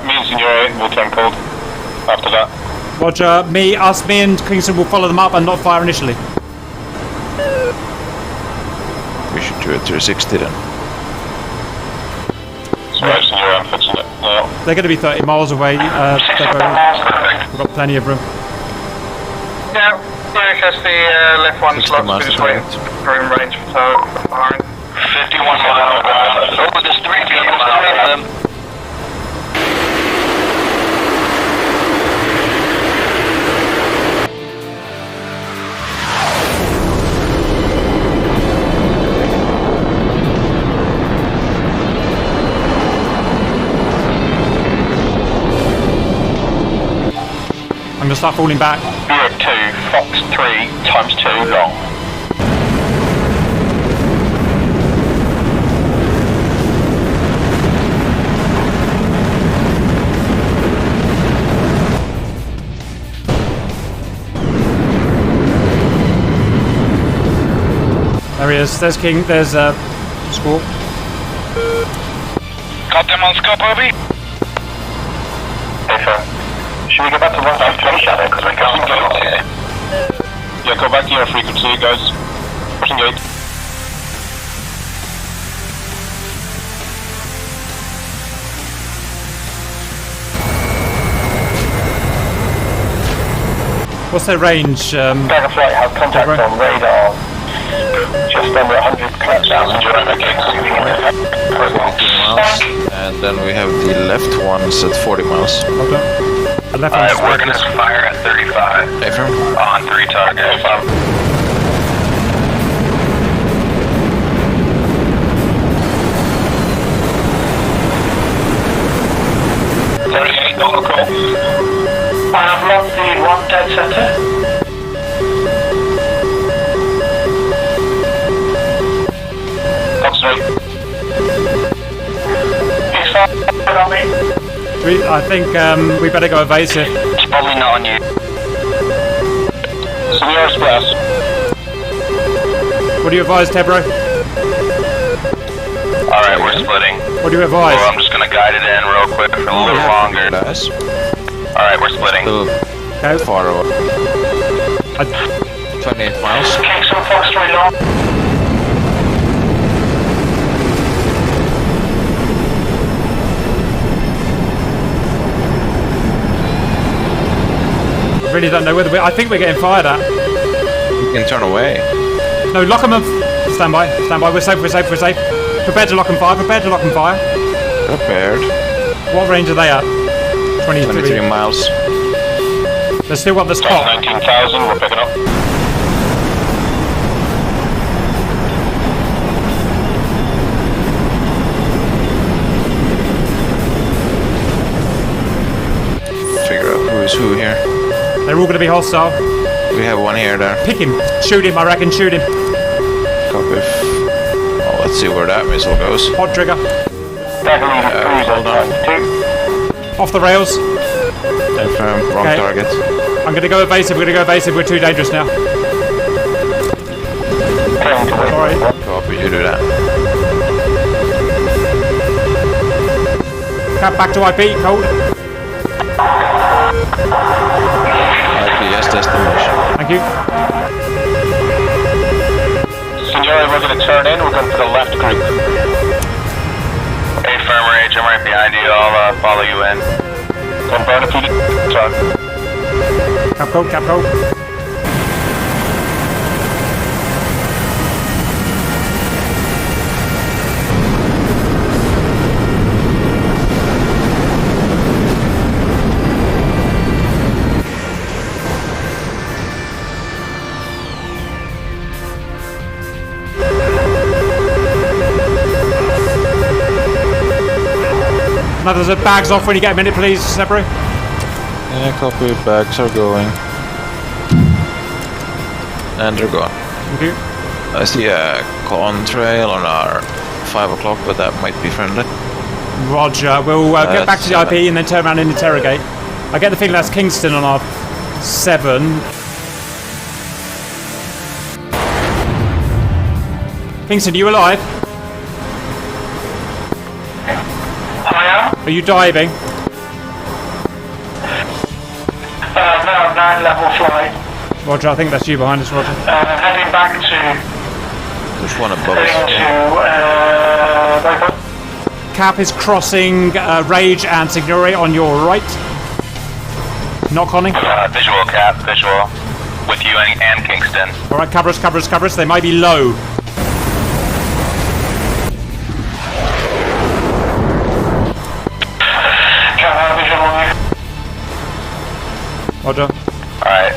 me and Signore will turn cold after that. Roger, me and Kingston will follow them up and not fire initially. We should do a 360 then. Sorry, Signore, I'm fixing it. No. They're going to be 30 miles away. We've got plenty of room. Yeah, because the left one 60 slot miles is to waiting for in range for firing. 51 miles. Oh, there's 3 people. I'm going to start falling back. Bureau 2, Fox 3, times 2 long. There he is. There's King. There's Squawk. Got them on scope, Obi. Hey, sir. Should we go back to 153 Shadow, because we can't go here? Yeah, go back to your frequency, guys. Pushing gate. What's their range? Dragonflight have contact on radar. Just under 100 clicks out. And then we have the left ones at 40 miles. The left Alright, one's we're gonna fire at 35. Affirm. On 3 target. 38, no call. I have lost the 1 dead center. Fox 3. He's firing on me. I think we better go evasive. It's probably not on you. Senior Express. What do you advise, Tebro? Alright, we're splitting. What do you advise? Well, I'm just gonna guide it in real quick for a little longer. Nice. Alright, we're splitting. Okay. Far away. 28 miles. Kingston Fox 3 long. I really don't know whether I think we're getting fired at. We can turn away. No, lock them up. Stand by. We're safe. Prepare to lock and fire. Prepared. What range are they at? 23 miles. They've still got the spot. 19,000, we're picking up. all going to be hostile. We have one here there. Pick him. Shoot him, I reckon. Shoot him. Copy. Oh, let's see where that missile goes. Hot trigger. Hold on. Off the rails. Confirm. Wrong target. I'm going to go evasive. We're going to go evasive. We're too dangerous now. Sorry. Copy. You do that. Cap back to IP. Cold. IPS destination. Thank you. Signore, we're going to turn in. We're going for the left group. Hey, firm rage, I'm right behind you. I'll follow you in. Don't burn a few truck. Cap cold. Cap cold. There's a bags off when you get a minute, please, Sebri. Yeah, copy. Bags are going. And they're gone. Thank you. I see a contrail on our 5 o'clock, but that might be friendly. Roger. We'll get back to the IP and then turn around and interrogate. I get the feeling that's Kingston on our 7. Kingston, are you alive? Are you diving? No, 9 level flight. Roger, I think that's you behind us, Roger. Heading back to... There's one above us. Cap is crossing Rage and Signore on your right. Not conning. Visual, Cap, visual. With you and Kingston. Alright, cover us. They might be low. Roger. Alright.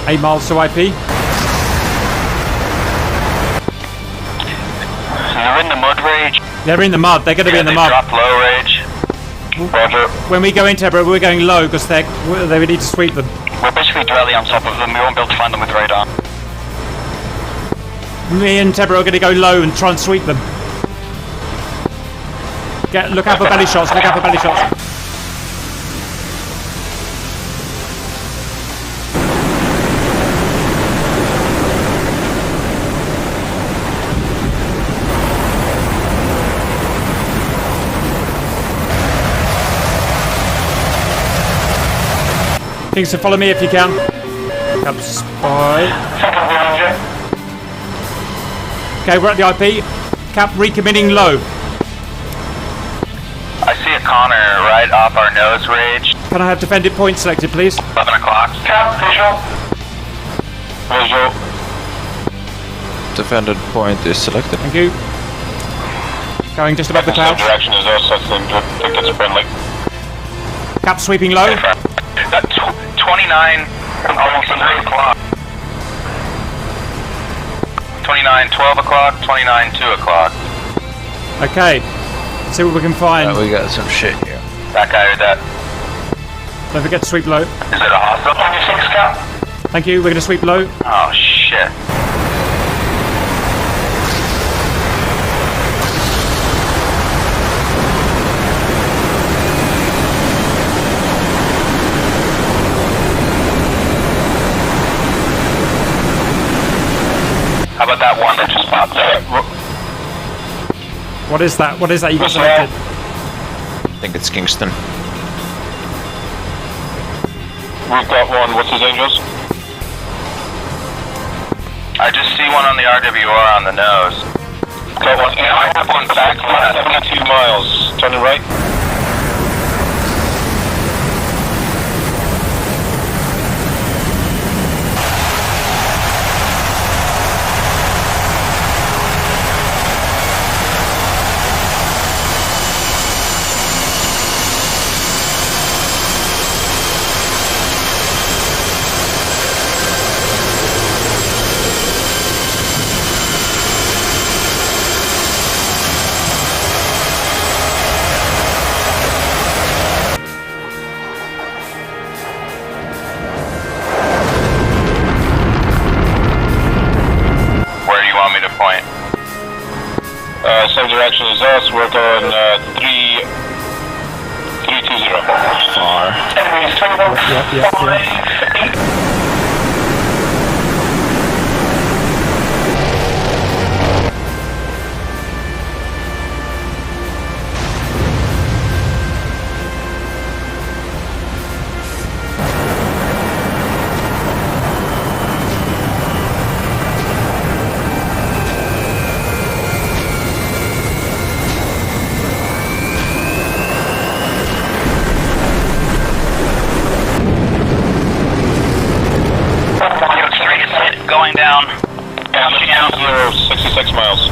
8 miles to IP. They're in the mud, Rage. They're in the mud. They're going to be in the mud. Drop low, Rage. Roger. When we go in Tebra, we're going low because they would need to sweep them. We're basically directly on top of them. We won't be able to find them with radar. Me and Tebra are going to go low and try and sweep them. Look out for belly shots. Kingston, follow me if you can. Cap spy. Okay, we're at the IP. Cap recommitting low. I see a Connor right off our nose, Rage. Can I have defended point selected, please? 11 o'clock. Cap, visual. Defended point is selected. Thank you. Going just above the clouds. Direction is us, I think it's friendly. Cap sweeping low. 29, almost 3 o'clock. 29, 12 o'clock, 29, 2 o'clock. Okay. See what we can find. We got some shit here. That guy or that. Don't forget to sweep low. Is it a hostile? 26 Cap? Thank you. We're going to sweep low. Oh, shit. How about that one that just popped up? What is that? You got selected? I think it's Kingston. We've got one. What's his angels? I just see one on the RWR on the nose. Got one. And I have one back 72 miles. Turning right. Going down. 66 miles.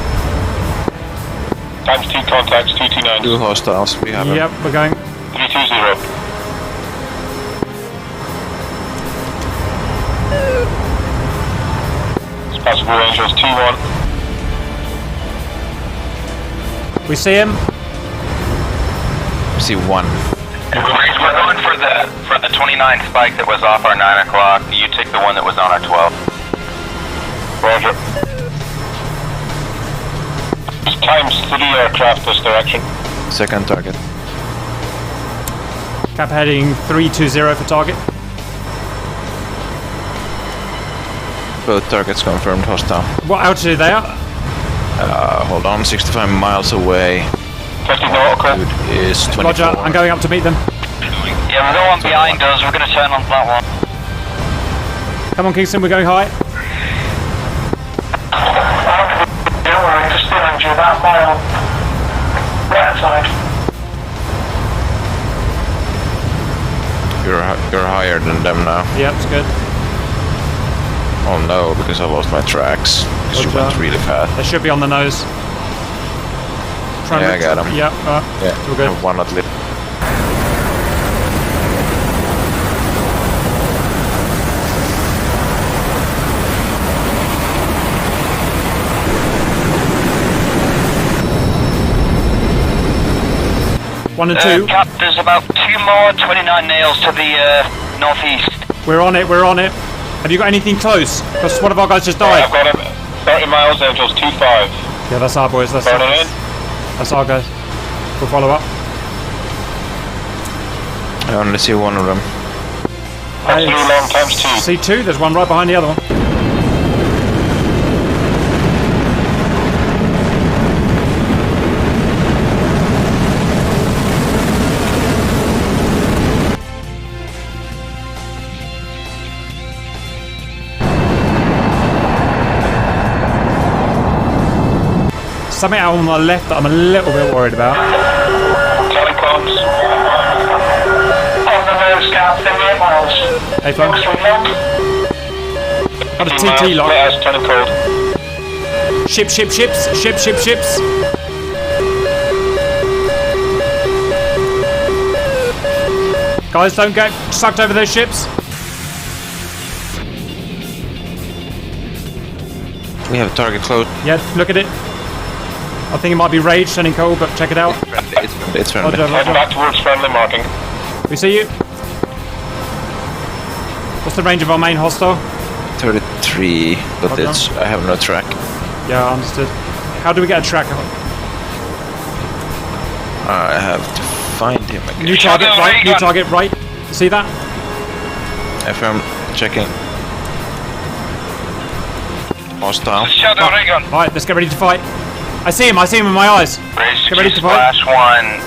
Times 2 contacts, 229. 2 hostiles, we have them. Yep, we're going. 320. It's possible Angels 2-1. We see him. We see 1. We're going for the 29 spike that was off our 9 o'clock. You take the one that was on our 12. Roger. Times 3 aircraft this direction. Second target. Cap heading 320 for target. Both targets confirmed hostile. What altitude they are? Hold on, 65 miles away. 50 nautical. Dude is 24. Roger, I'm going up to meet them. Yeah, we've got one behind us. We're going to turn on that one. Come on, Kingston, we're going high. Don't worry, just behind you, about a mile. Right side. You're higher than them now. Yep, it's good. Oh no, because I lost my tracks. Because you went really fast. They should be on the nose. Yeah, I got him. Yep, Yeah, we're good. I have one at least. One and two. Cap, there's about 2 more 29 nails to the northeast. We're on it, we're on it. Have you got anything close? Because one of our guys just died. I've got him. 30 miles, Angels 2-5. Yeah, that's our boys. That's our guys. We'll follow up. I only see one of them. That's 3 long times 2. C2, there's one right behind the other one. Something out on the left that I'm a little bit worried about. Telecoms. On the nose, Cap, 58 miles. Hey, folks. Got a TT lock. Turning cold. Ships. Guys, don't get sucked over those ships. We have a target close. Yeah, look at it. I think it might be Rage turning cold, but check it out. It's friendly. Roger, Heading back towards friendly marking. We see you. What's the range of our main hostile? 33, but Okay. I have no track. Yeah, understood. How do we get a track? I have to find him again. New target right, new target right. See that? FM checking. Hostile. Shadow ray gun. Right, let's get ready to fight. I see him in my eyes. Raise Get ready to fight. Splash 1.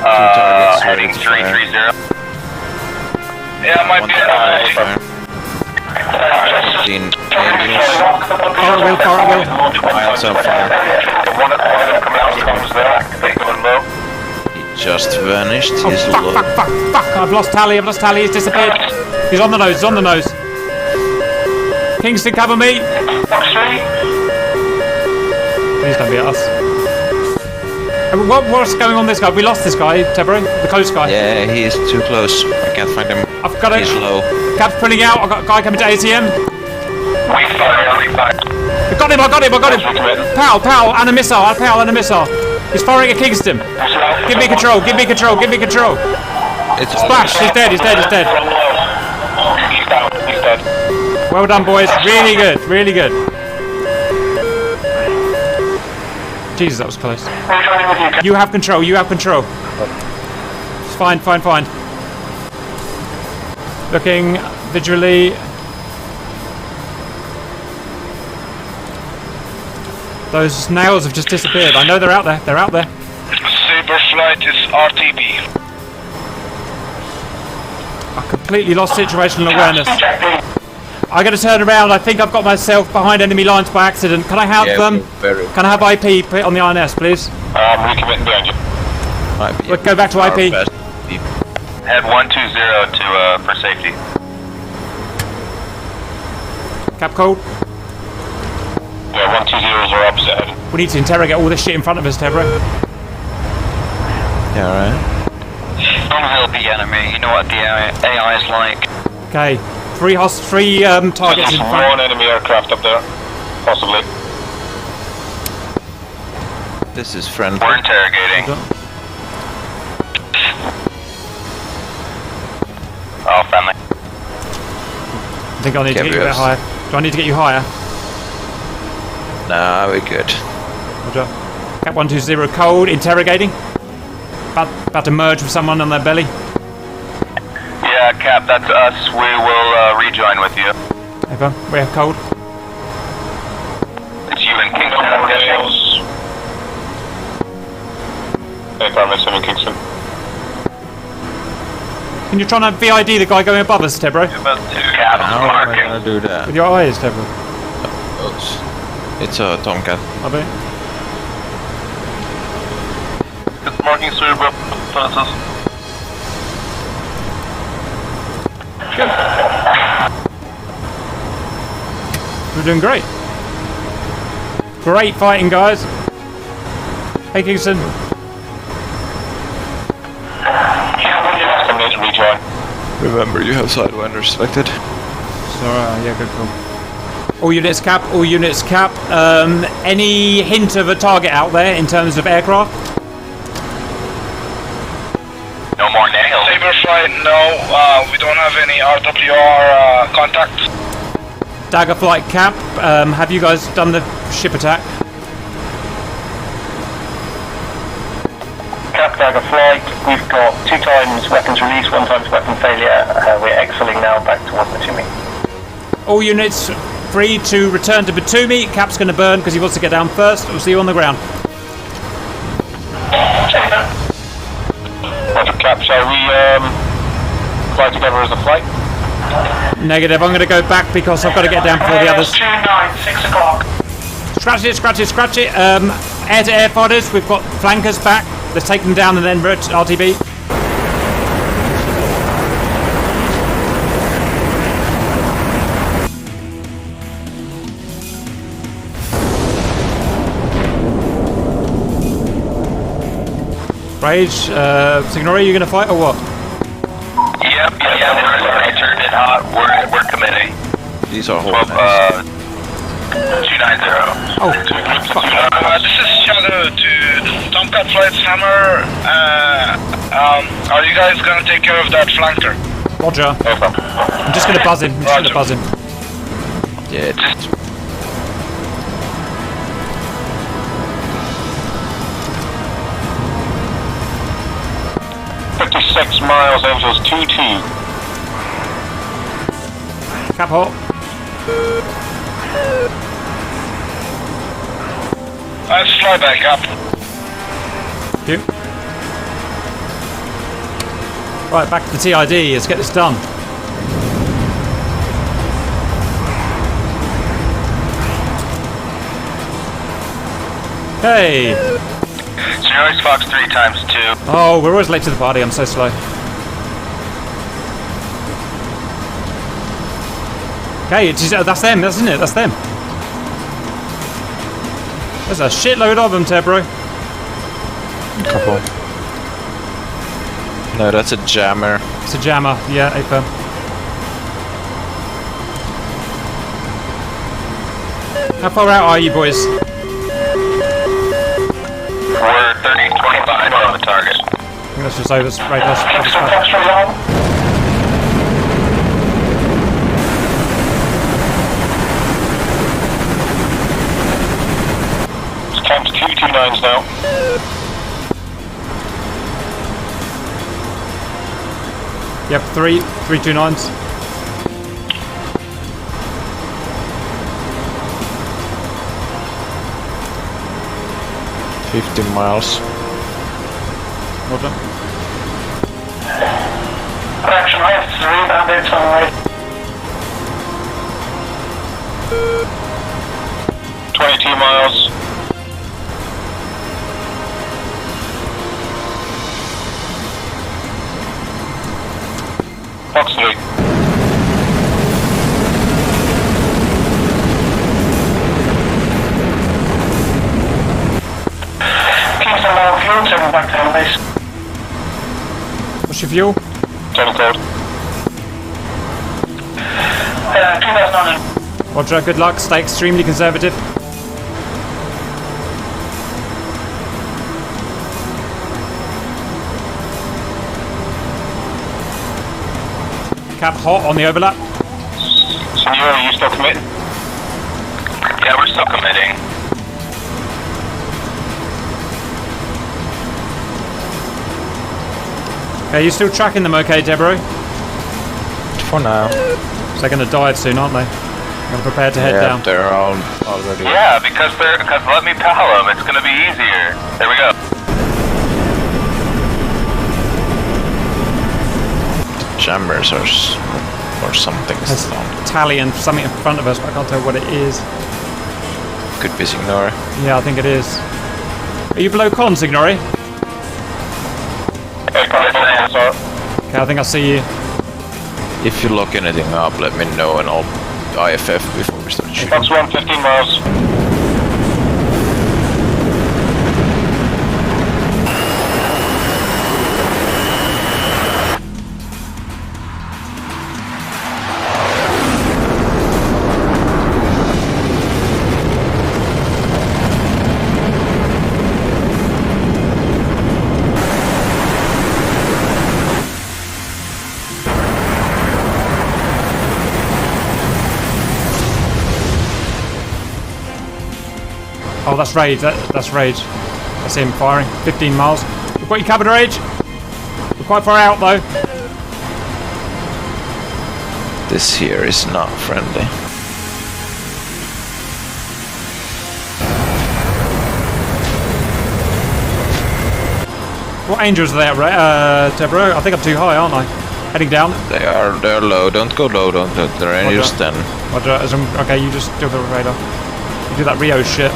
targets Heading ready to fire. 330. Yeah, it might be. 15 angels. Carrot wheel. Miles on fire. One of them coming out comes there. They going low. He just vanished. Oh, He's low. fuck. I've lost tally, he's disappeared. He's on the nose, Kingston, cover me. Please don't be at us. What's going on this guy? We lost this guy, Tebro, the close guy. Yeah, he is too close. I can't find him. I've got He's it. low. Cap's pulling out. I've got a guy coming to ATM. We fire. I got him. Pow, and a missile. He's firing at Kingston. Give me control. It's Splash, he's dead. He's down. He's dead. Well done, boys. Really good. Jesus, that was close. You have control. It's fine. Looking visually. Those nails have just disappeared. I know they're out there. They're out there. Saber flight is RTB. I completely lost situational awareness. I got to turn around. I think I've got myself behind enemy lines by accident. Can I have them? Can I have IP put on the INS, please? Recommitting behind you. We'll go back to IP. Head 120 to for safety. Cap cold. Yeah, 120s are opposite head. We need to interrogate all this shit in front of us, Tebro. Yeah, right. Don't the enemy. You know what the AI is like. Okay, three targets in front. One enemy aircraft up there, possibly. This is friendly. We're interrogating. Oh, friendly. I think I need to get you a bit higher. Do I need to get you higher? Nah, we're good. Roger. Cap 120 cold, interrogating. About to merge with someone on their belly. Yeah, Cap, that's us. We will rejoin with you. Over. We're cold. It's you and Kingston, I'm guessing. Hey, 7 Kingston. Can you try and VID the guy going above us, Tebro? Cap, How am I gonna do that? With your eyes, Tebro. Oops. It's a Tomcat. I bet. It's marking cerebral process. We're doing great. Great fighting, guys. Hey, Kingston. Rejoin. Remember, you have Sidewinder selected. Sorry, yeah, good call. All units cap, all units cap. Any hint of a target out there in terms of aircraft? No more nails. Saber flight, no. We don't have any RWR contact. Dagger flight cap. Have you guys done the ship attack? Cap Dagger flight, we've got 2 times weapons release, 1 times weapon failure. We're excelling now back towards Batumi. All units free to return to Batumi. Cap's going to burn because he wants to get down first. We'll see you on the ground. Roger, Cap, shall we fly together as a flight? Negative. I'm going to go back because I've got to get down before the others. 29, 6 o'clock. Scratch it, scratch it, scratch it. Air-to-air fighters. We've got flankers back. Let's take them down and then RTB. Rage, Signori, you gonna fight or what? Yep, we're turned it hot. We're committing. These are whole 290. Oh, This is Shadow to Tomcat Flight's Hammer. Are you guys gonna take care of that flanker? Roger. I'm just gonna buzz him. Yeah, just 56 miles, Angels 2-2. Cap hot. Let's fly back up. Thank you. Right, back to the TID. Let's get this done. Hey. Sierra Fox 3 times 2. Oh, we're always late to the party. I'm so slow. Okay, that's them, isn't it? That's them. There's a shitload of them, Tebro. couple. No, that's a jammer. It's a jammer, yeah, Aper. How far out are you, boys? We're 30-25 from the target. I think that's just over. Right, that's Times 229s now. Yep, 3 229s. 15 miles. Well done. Correction, left, 3 bandits on the way. 22 miles. Fox 3. Kingston low fuel, 7 back down base. What's your fuel? 7 code. 2009. Roger, good luck. Stay extremely conservative. Cap hot on the overlap. Senor, are you still committed? Yeah, we're still committing. Okay, you still tracking them okay, Deborah? For now. So they're going to dive soon, aren't they? Going to prepare to head down. They're all already. Yeah, because let me pal them. It's gonna be easier. There we go. Jammers or something. There's Italian something in front of us, but I can't tell what it is. Could be Signore. Yeah, I think it is. Are you below con, Signori? Okay, I think I see you. If you lock anything up, let me know and I'll IFF before we start shooting. Fox 1, 15 miles. Oh, that's Rage. That's Rage. That's him firing. 15 miles. We've got you covered, Rage. We're quite far out, though. This here is not friendly. What angels are they at, Deborah? I think I'm too high, aren't I? Heading down. They're low. Don't go low. Don't let the Rangers then. Roger. Okay, you just do the radar. You do that Rio shit.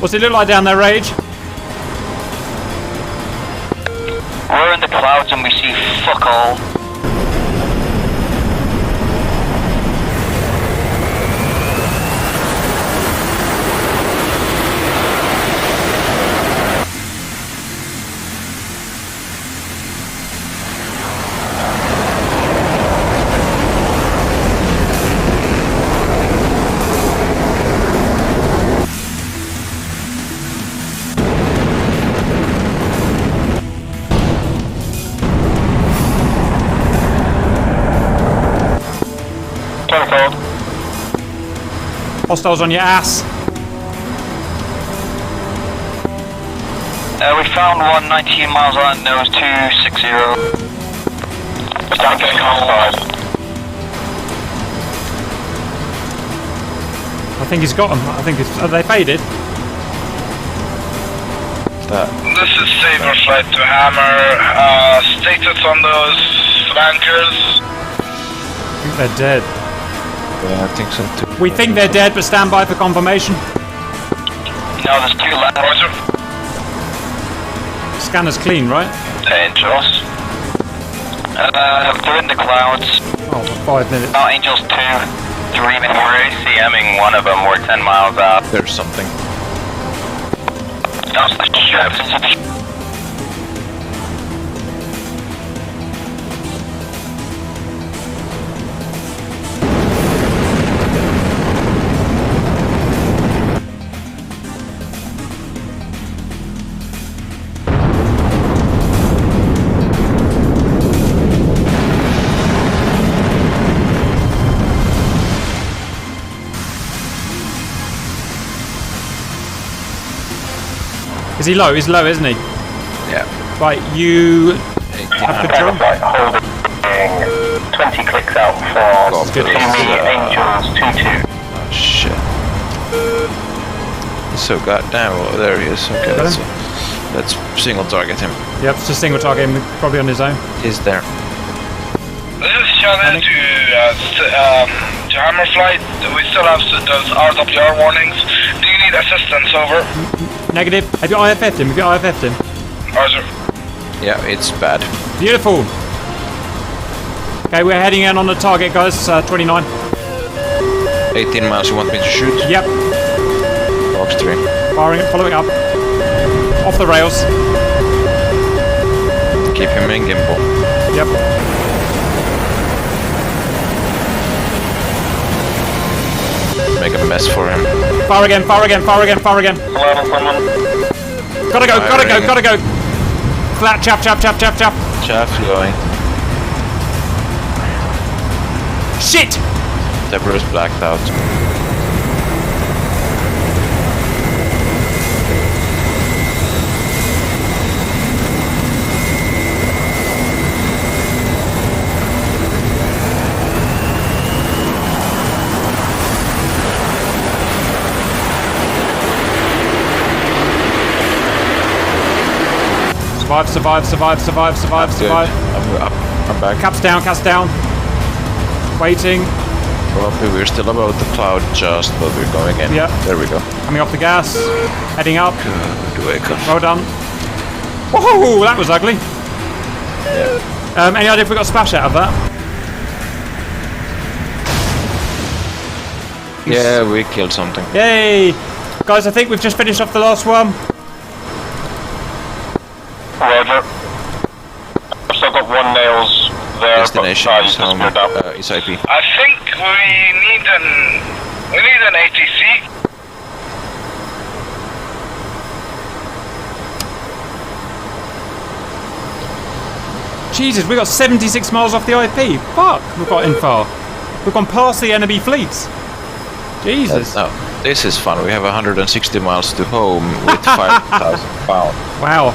What's it look like down there, Rage? We're in the clouds and we see fuck all. Hostiles on your ass. We found one 19 miles on nose 260. Start getting hostile. I think he's got them. I think it's. Are they faded? This is Saber Flight to Hammer. Status on those flankers. I think they're dead. Yeah, I think so too. We think they're dead, but stand by for confirmation. No, there's 2 left. Roger. Scanner's clean, right? Angels. They're in the clouds. Oh, for 5 minutes. Now Angels 2, 3 minutes. We're ACMing one of them. We're 10 miles out. There's something. That's the ship. Is he low? He's low, isn't he? Yeah. Right, you have control. Holding 20 clicks out for Good. Angels 2-2. Oh shit. So goddamn, oh, there he is. Okay, let's single target him. Yep, just single target him, probably on his own. He's there. This is Shadow to Hammer Flight. We still have those RWR warnings. Do you need assistance? Over. Negative. Have you IFF'd him? Roger. Yeah, it's bad. Beautiful. Okay, we're heading in on the target, guys. 29. 18 miles, you want me to shoot? Yep. Box 3. Firing it, following up. Off the rails. Keep him in gimbal. Yep. Make a mess for him. Fire again. Gotta go. Flat, chap. Chaff going. Shit! Deborah's blacked out. Survive. I'm back. Caps down. Waiting. Well, we're still above the cloud just, but we're going in. Yeah. There we go. Coming off the gas. Heading up. Good wake up. Well done. Whoa, that was ugly. Yeah. Any idea if we got a splash out of that? Yeah, we killed something. Yay! Guys, I think we've just finished off the last one. Roger. I've still got one nails there. Destination is home. Is IP. I think we need an ATC. Jesus, we got 76 miles off the IP. Fuck, we've got in far. We've gone past the enemy fleets. Jesus. No, this is fun. We have 160 miles to home with 5,000 pounds. Wow.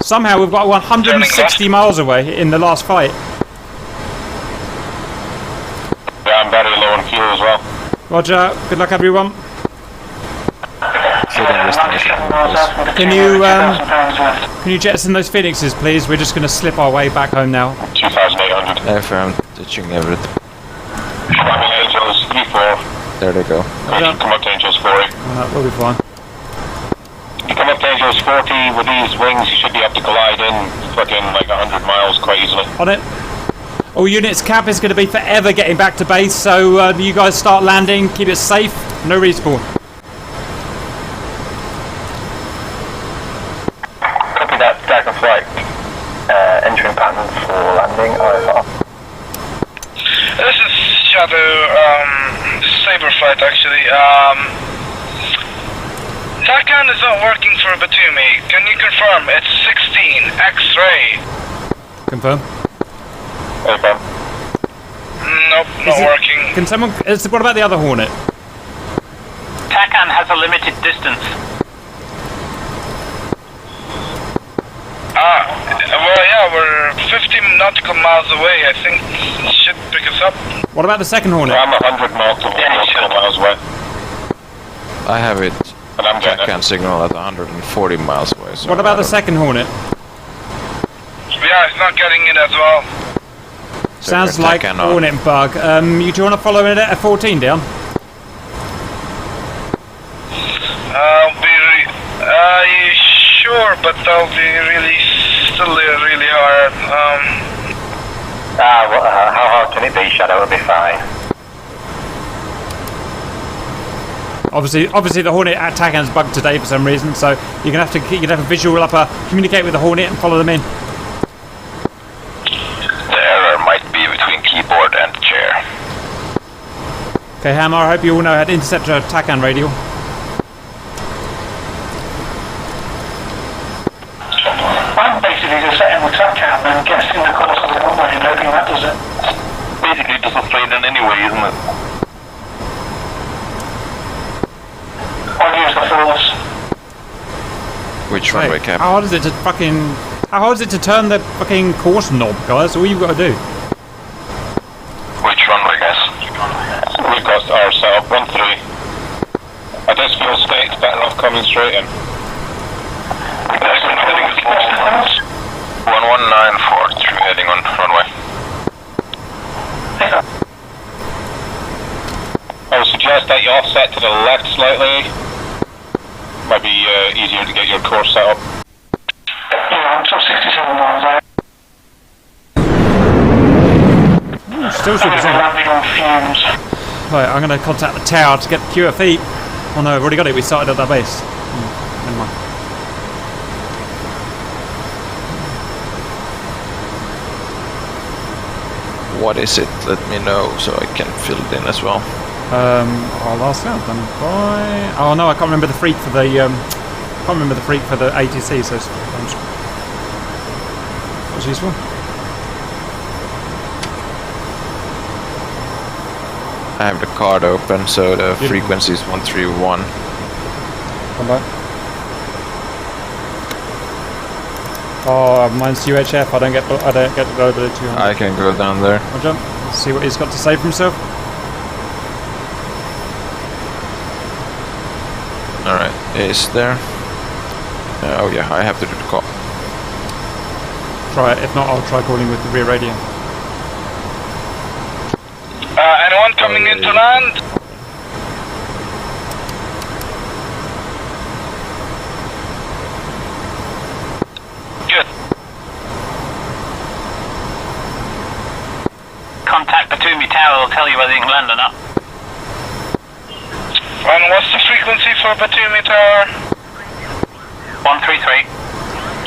Somehow we've got 160 miles away in the last fight. Yeah, I'm very low on fuel as well. Roger. Good luck, everyone. Can you jettison those Phoenixes, please? We're just going to slip our way back home now. 2,800. I found ditching everything. Angels E4. There they go. You come up to Angels 40. We'll be fine. You come up to Angels 40 with these wings, you should be able to glide in fucking like 100 miles quite easily. On it. All units, cap is going to be forever getting back to base, so you guys start landing, keep it safe, no respawn. Copy that, Dragon Flight. Entering pattern for landing, IFR. This is Shadow, Saber Flight actually. TACAN is not working for Batumi. Can you confirm it's 16 X-ray? Confirm. Confirm. Nope, not working. Can someone... what about the other Hornet? TACAN has a limited distance. Well, yeah, we're 50 nautical miles away. I think it should pick us up. What about the second Hornet? I'm 100 nautical miles away. I have it. But I'm getting TACAN signal at 140 miles away. So what about the second Hornet? Yeah, it's not getting in as well. Sounds like Hornet bug. Do you want to follow it at 14 down? Sure, but that'll be still really hard. How hard can it be, Shadow? It'll be fine. Obviously the Hornet at TACAN's bugged today for some reason, so you're gonna have a visual up, communicate with the Hornet and follow them in. The error might be between keyboard and chair. Okay, Hammer, I hope you all know how to intercept a TACAN radio. I'm basically just setting the track out and guessing the course of the runway and hoping that does it. Basically just a straight in anyway, isn't it? I'll use the force. Which runway cap? How hard is it to turn the fucking course knob, guys? All you've got to do. Which runway, guys? We've got our setup 1-3. At this fuel fuel state's better off coming straight in. 11943 heading on runway. I would suggest that you offset to the left slightly. Might be easier to get your course set up. Yeah, I'm top 67 miles out. Still super landing on fumes. Right, I'm going to contact the tower to get the QFE. Oh no, I've already got it. We started at that base. Never mind. What is it? Let me know so I can fill it in as well. I'll ask that. Done by. Oh no, I can't remember the freak for the. Can't remember the freak for the ATC. So what's useful? I have the card open, so the frequency is 131. Come back. Oh, mine's UHF. I don't get to go to the 200. I can go down there. I'll jump. Let's see what he's got to say for himself. Alright, is there? Oh yeah, I have to do the call. Try it. If not, I'll try calling with the rear radio. Anyone coming in to land? Good. Contact Batumi Tower will tell you whether you can land or not. And what's the frequency for Batumi Tower? 133.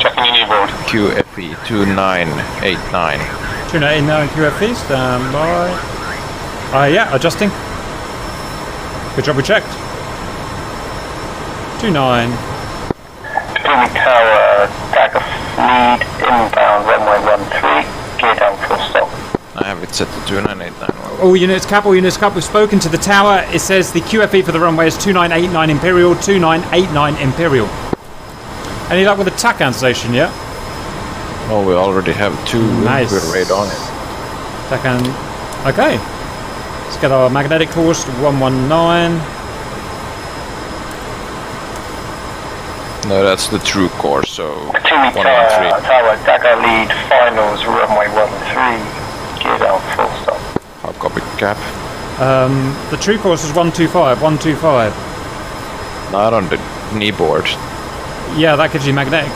Checking your kneeboard. QFE 2989. 2989 QFE, stand by. Yeah, adjusting. Good job, we checked. 29. Batumi Tower, Dagger lead, inbound, runway 13, gear down, full stop. I have it set to 2989. All units cap, we've spoken to the tower. It says the QFE for the runway is 2989 Imperial, 2989 Imperial. Any luck with the TACAN station yet? Oh, we already have two Nice. with radar on it. TACAN, okay. Let's get our magnetic course to 119. No, that's the true course, so Batumi 113. Tower, Dagger lead, finals, runway 13, gear down, full stop. I'll copy cap. The true course is 125, 125. Not on the knee board. Yeah, that gives you magnetic.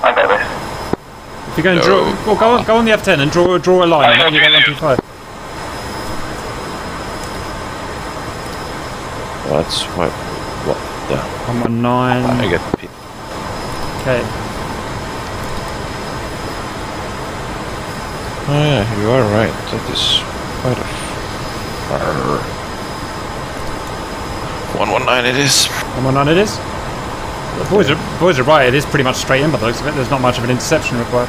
I got this. If you're going to draw, well, go on the F10 and draw a line. And then you get 125. That's what the... 119. I get P. Okay. Oh yeah, you are right. That is quite a far. 119 it is. 119 it is. The boys are right. It is pretty much straight in by the looks of it. There's not much of an interception required.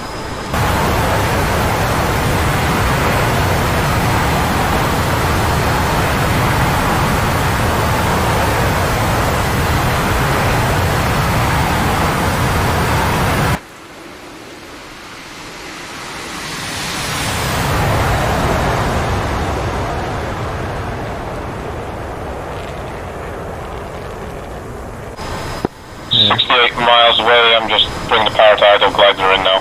Yeah. 68 miles away, I'm just bringing the power to idle glider in now.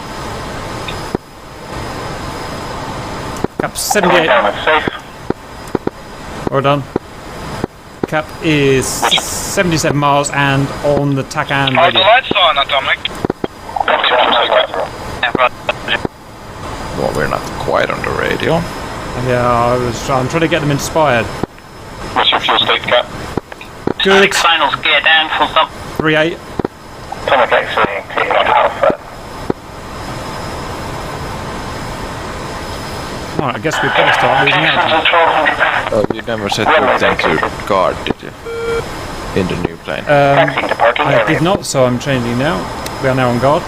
Cap 78. Safe. Well done. Cap is 77 miles and on the TACAN Are the radio. lights on, Atomic? Well, we're not quite on the radio. Yeah, I'm trying to get them inspired. What's your fuel state, Cap? Good. Finals, gear down, full stop. 38. Atomic X-ray, clear on Alpha. Alright, I guess we better start losing out. Oh, you never set your thing to guard, did you? In the new plane. Taxi to parking I area. did not, so I'm changing now. We are now on guard.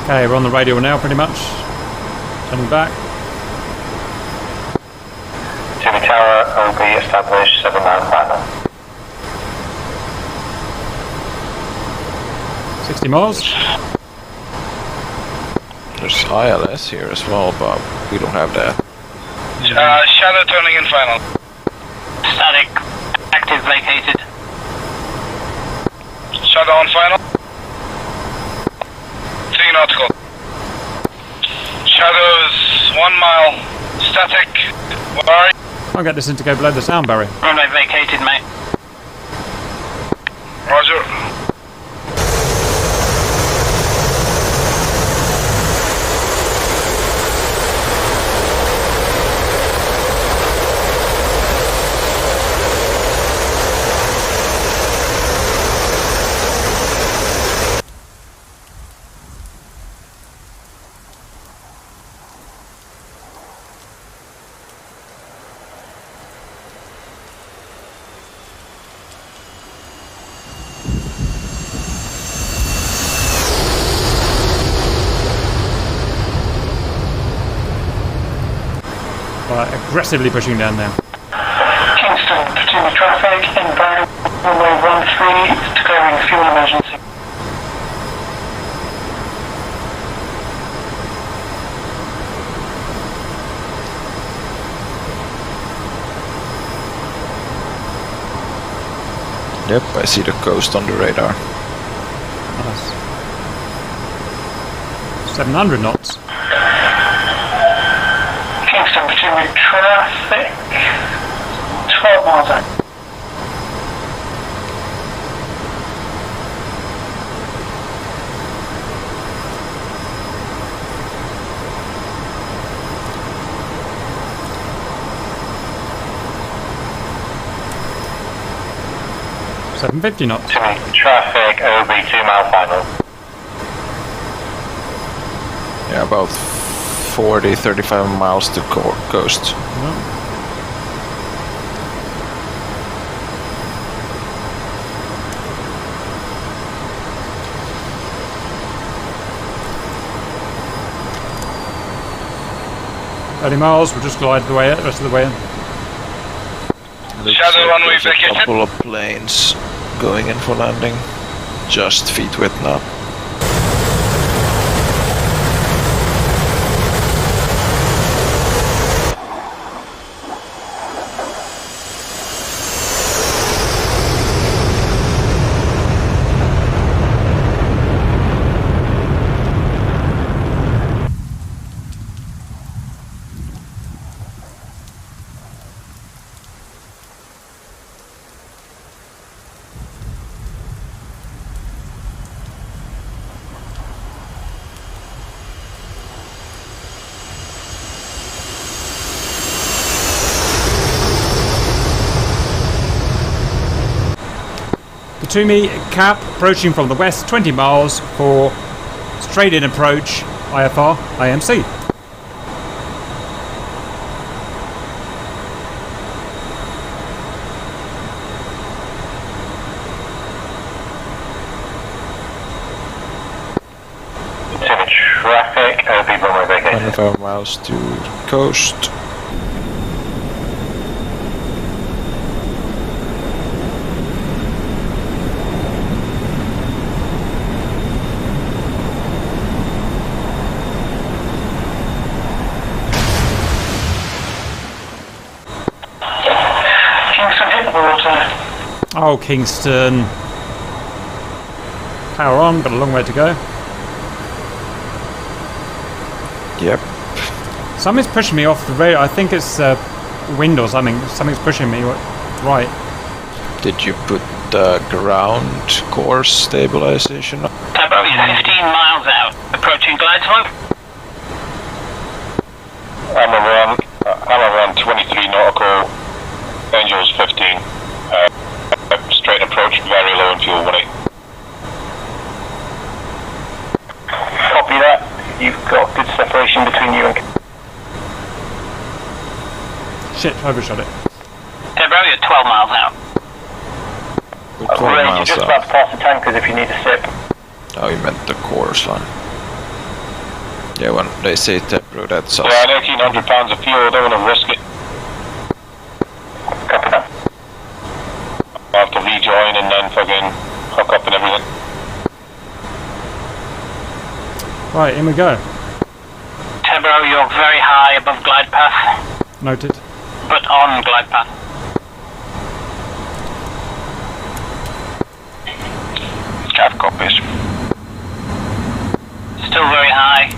Okay, we're on the radio now pretty much. Turning back. Jimmy Tower, OB established 7 miles final. 60 miles. There's ILS here as well, but we don't have that. Shadow turning in final. Static. Active vacated. Shadow on final. 3 nautical. Shadows 1 mile. Static. Where are you? I'll get this in to go below the sound barrier. Runway vacated, mate. Roger. Right, aggressively pushing down now. Kingston, continue traffic, inbound, runway 13, declaring fuel emergency. Yep, I see the coast on the radar. Nice. 700 knots. Kingston, continue traffic, 12 miles out. $750 knots. Traffic, OB 2 mile final. Yeah, about 35 miles to coast. No. $30 miles, we'll just glide the rest of the way in. Shadow runway There's a vacated. couple of planes going in for landing. Just feet width now. Batumi cap approaching from the west, 20 miles for straight in approach, IFR, IMC. Traffic, OB runway vacated. 25 miles to coast. Kingston hit the water. Oh, Kingston. Power on, but a long way to go. Yep. Something's pushing me off the radio. I think it's wind or something. Something's pushing me right. Did you put the ground course stabilization on? Tabro, you're 15 miles out. Approaching glide slope. I'm around 23 nautical, Angels 15. Straight approach, very low in fuel, 18. Copy that. You've got good separation between you and... Shit, overshot it. Tabro, you're 12 miles out. We're 12 You're miles just out. about to pass the tankers if you need a sip. Oh, you meant the course line. Yeah, when they say Tebro, that's us. Yeah, 1,800 pounds of fuel, I don't want to risk it. Copy that. I have to rejoin and then fucking hook up and everything. Right, in we go. Tebro, you're very high above glide path, Noted. but on glide path. Cav copies. Still very high.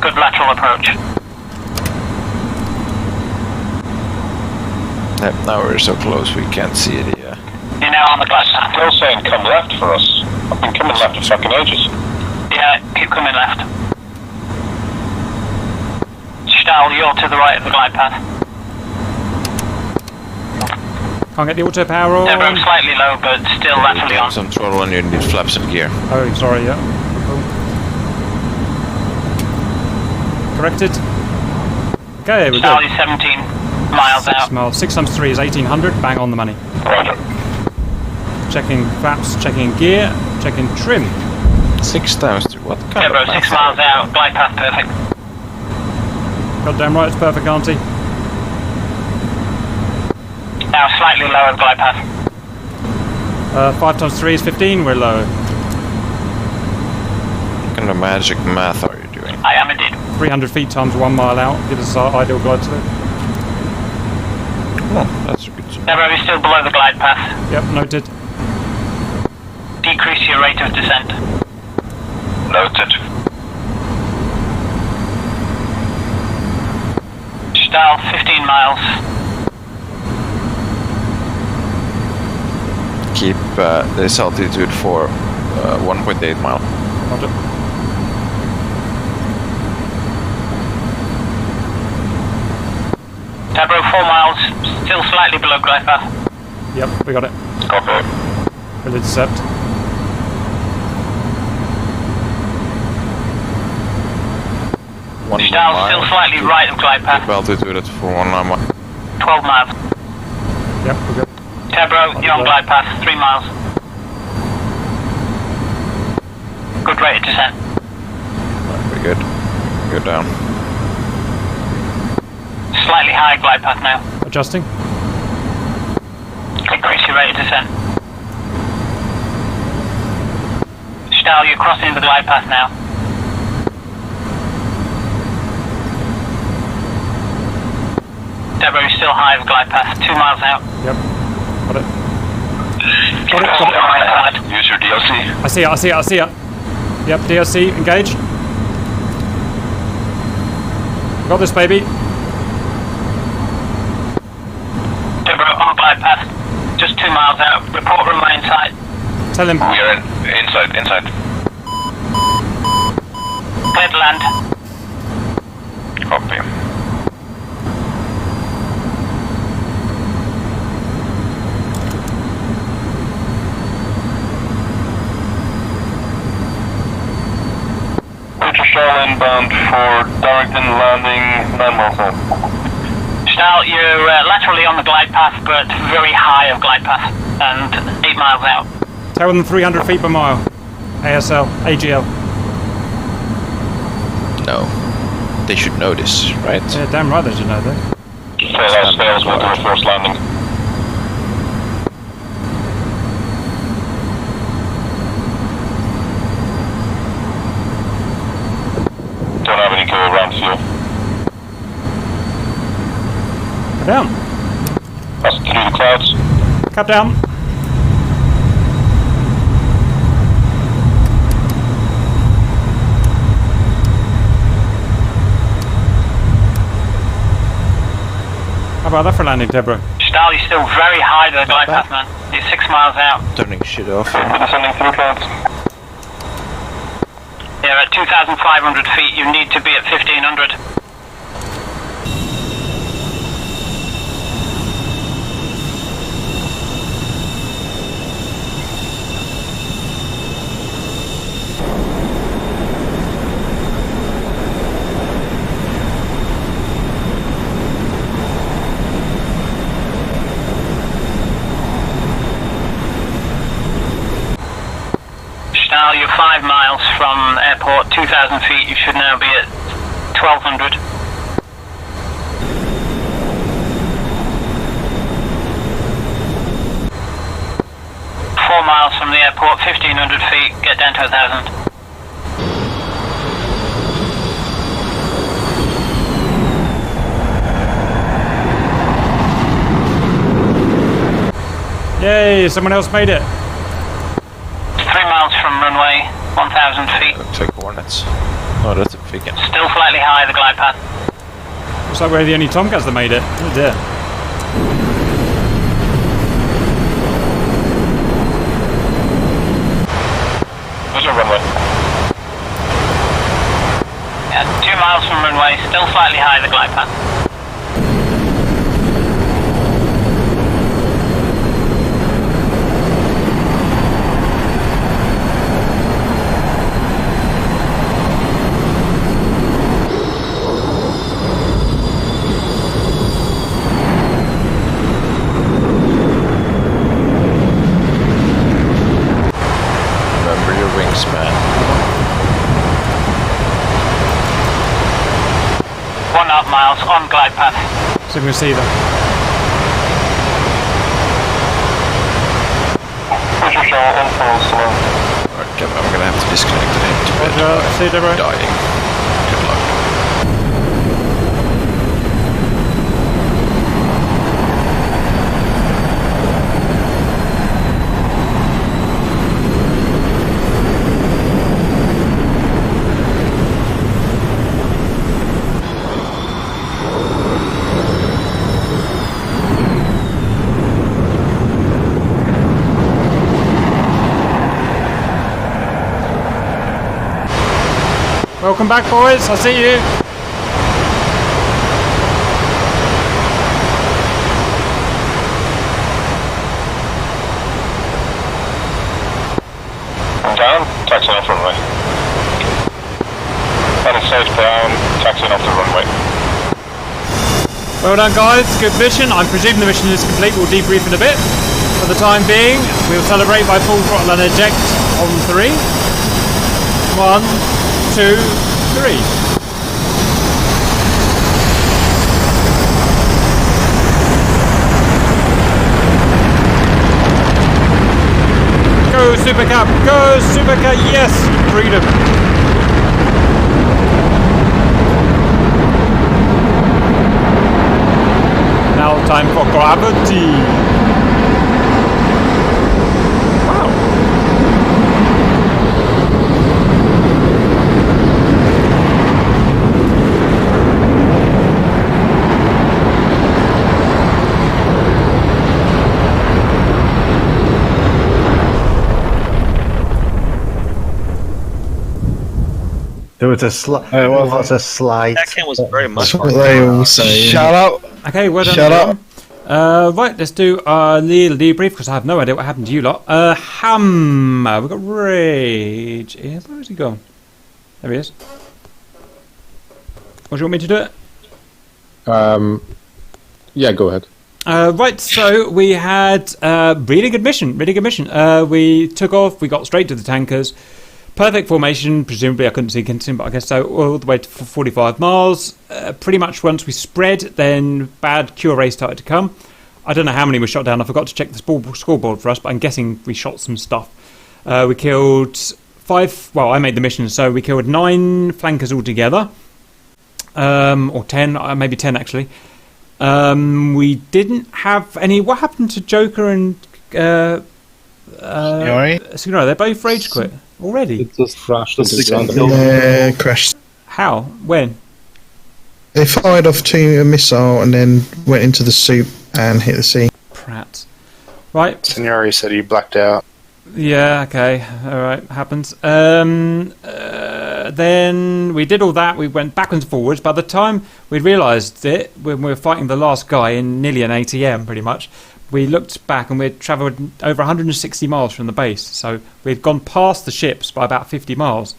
Good lateral approach. Yep, now we're so close we can't see it, yeah. You're now on the glide path. Still saying come left for us. I've been coming left for fucking ages. Yeah, keep coming left. Stahl, you're to the right of the glide path. Can't get the auto power on. Tebro slightly low, but still laterally Gain on. some throttle and you need flaps and gear. Oh, sorry, yeah. Cool. Corrected. Okay, we're Stahl, good. you're 17 miles 6 out. miles. 6 times 3 is 1800. Bang on the money. Roger. Checking flaps, checking gear, checking trim. 6 times 3, what kind Tebro, of 6 math? miles out. Glide path perfect. Goddamn right, it's perfect, auntie. Now slightly lower glide path. 5 times 3 is 15. We're low. What kind of magic math are you doing? I am indeed. 300 feet times 1 mile out. Give us our ideal glide slope. Oh, that's a good job. Tebro, you're still below the glide path. Yep, noted. Decrease your rate of descent. Noted. Stahl, 15 miles. Keep this altitude for 1.8 mile. Roger. Tebro, 4 miles. Still slightly below glide path. Yep, we got it. Copy. We'll intercept. Stahl, still slightly right of glide path. Keep altitude at for 1 mile. 12 miles. Yep, we're good. Tebro, you're on glide path. 3 miles. Good rate of descent. We're good. Go down. Slightly high glide path now. Adjusting. Increase your rate of descent. Stahl, you're crossing the glide path now. Tebro, you're still high of glide path. 2 miles out. Yep. Got it. Got it. Use your DLC. I see it, I see it, I see it. Yep, DLC, engage. Got this, baby. Tebro, on glide path. Just 2 miles out. Report runway in sight. Tell him. We are inside. Clear to land. Copy. Stahl inbound for Darrington landing 9 miles out. Stahl, you're laterally on the glide path, but very high of glide path, and 8 miles out. Tell them 300 feet per mile. ASL, AGL. No. They should know this, right? Yeah, damn right they should know that. Fails, we'll do a forced landing. Don't have any go around fuel. Cap down. That's through the clouds. Cap down. How about that for landing, Deborah? Stahl, you're still very high to the glide path, man. You're 6 miles out. Turning shit off. Descending through clouds. You're at 2,500 feet. You need to be at 1,500. Stahl, you're 5 miles from airport airport, 2,000 feet. You should now be at 1,200. 4 miles from the airport, 1,500 feet. Get down to 1,000. Yay, someone else made it. 3 miles from runway, 1,000 feet. Looks like Hornets. Oh, that's a Viggen. Still slightly high, the glide path. Looks like we're the only Tomcats that made it. Oh dear. Where's your runway? Yeah, 2 miles from runway, still slightly high, the glide path. Remember your wingspan. 1.5 miles on glide path. So we can see them. Alright, I'm gonna have to disconnect and head to bed. Roger, see you, Deborah. Dying. Good luck. Welcome back, boys. I'll see you. Down, taxiing off runway. Heading southbound, taxiing off the runway. Well done, guys. Good mission. I presume the mission is complete. We'll debrief in a bit. For the time being, we'll celebrate by full throttle and eject on 3. 1, 2, 3. Go Supercap! Go Supercap! Yes! Freedom! Now time for gravity! There was a lots of slides. That can was very much. That's what they all say. Shout out. Okay, well done. Shut up. Right, let's do a little debrief because I have no idea what happened to you lot. Hammer. We've got Rage. Yeah, where has he gone? There he is. What do you want me to do it? Yeah, go ahead. Right, so we had really good mission. We took off, we got straight to the tankers. Perfect formation, presumably I couldn't see Kinston, but I guess so, all the way to 45 miles. Pretty much once we spread, then bad cure started to come. I don't know how many we shot down, I forgot to check the scoreboard for us, but I'm guessing we shot some stuff. We killed 5, well, I made the mission, so we killed 9 flankers altogether. Or 10, maybe 10 actually. We didn't have any, what happened to Joker and Signora? They both rage quit already. It just crashed into the ground. Yeah, crashed. How? When? They fired off to a missile and then went into the soup and hit the sea. Pratt. Right. Signori said he blacked out. Yeah, okay. Alright, happens. Then we did all that, we went backwards and forwards. By the time we realised it, when we were fighting the last guy in nearly an ATM, pretty much, we looked back and we'd travelled over 160 miles from the base. So we'd gone past the ships by about 50 miles.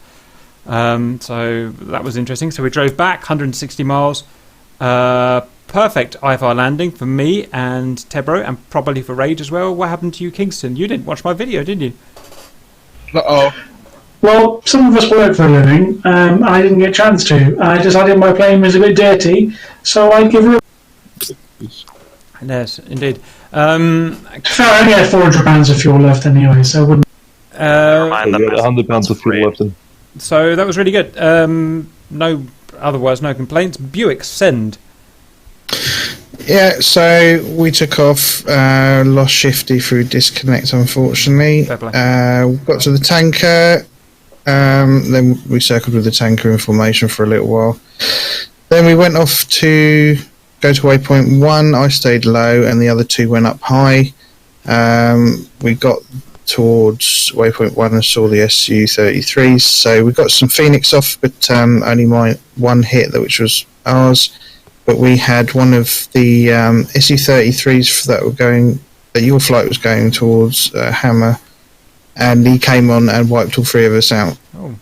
So that was interesting. So we drove back 160 miles. Perfect IFR landing for me and Tebro, and probably for Rage as well. What happened to you, Kingston? You didn't watch my video, did you? Uh-oh. Well, some of us work for a living, and I didn't get a chance to. I decided my plane was a bit dirty, so I'd give her a... Yes, indeed. Fair, I only had £400 of fuel left anyway, so I wouldn't... £100 of fuel left. So that was really good. Otherwise, no complaints. Buick, send. Yeah, so we took off, lost Shifty through disconnect, unfortunately. Got to the tanker, then we circled with the tanker in formation for a little while. Then we went off to go to waypoint 1. I stayed low and the other 2 went up high. We got towards waypoint 1 and saw the SU-33s, so we got some Phoenix off, but only my one hit, which was ours. But we had one of the SU-33s that your flight was going towards Hammer, and he came on and wiped all 3 of us out. Oh.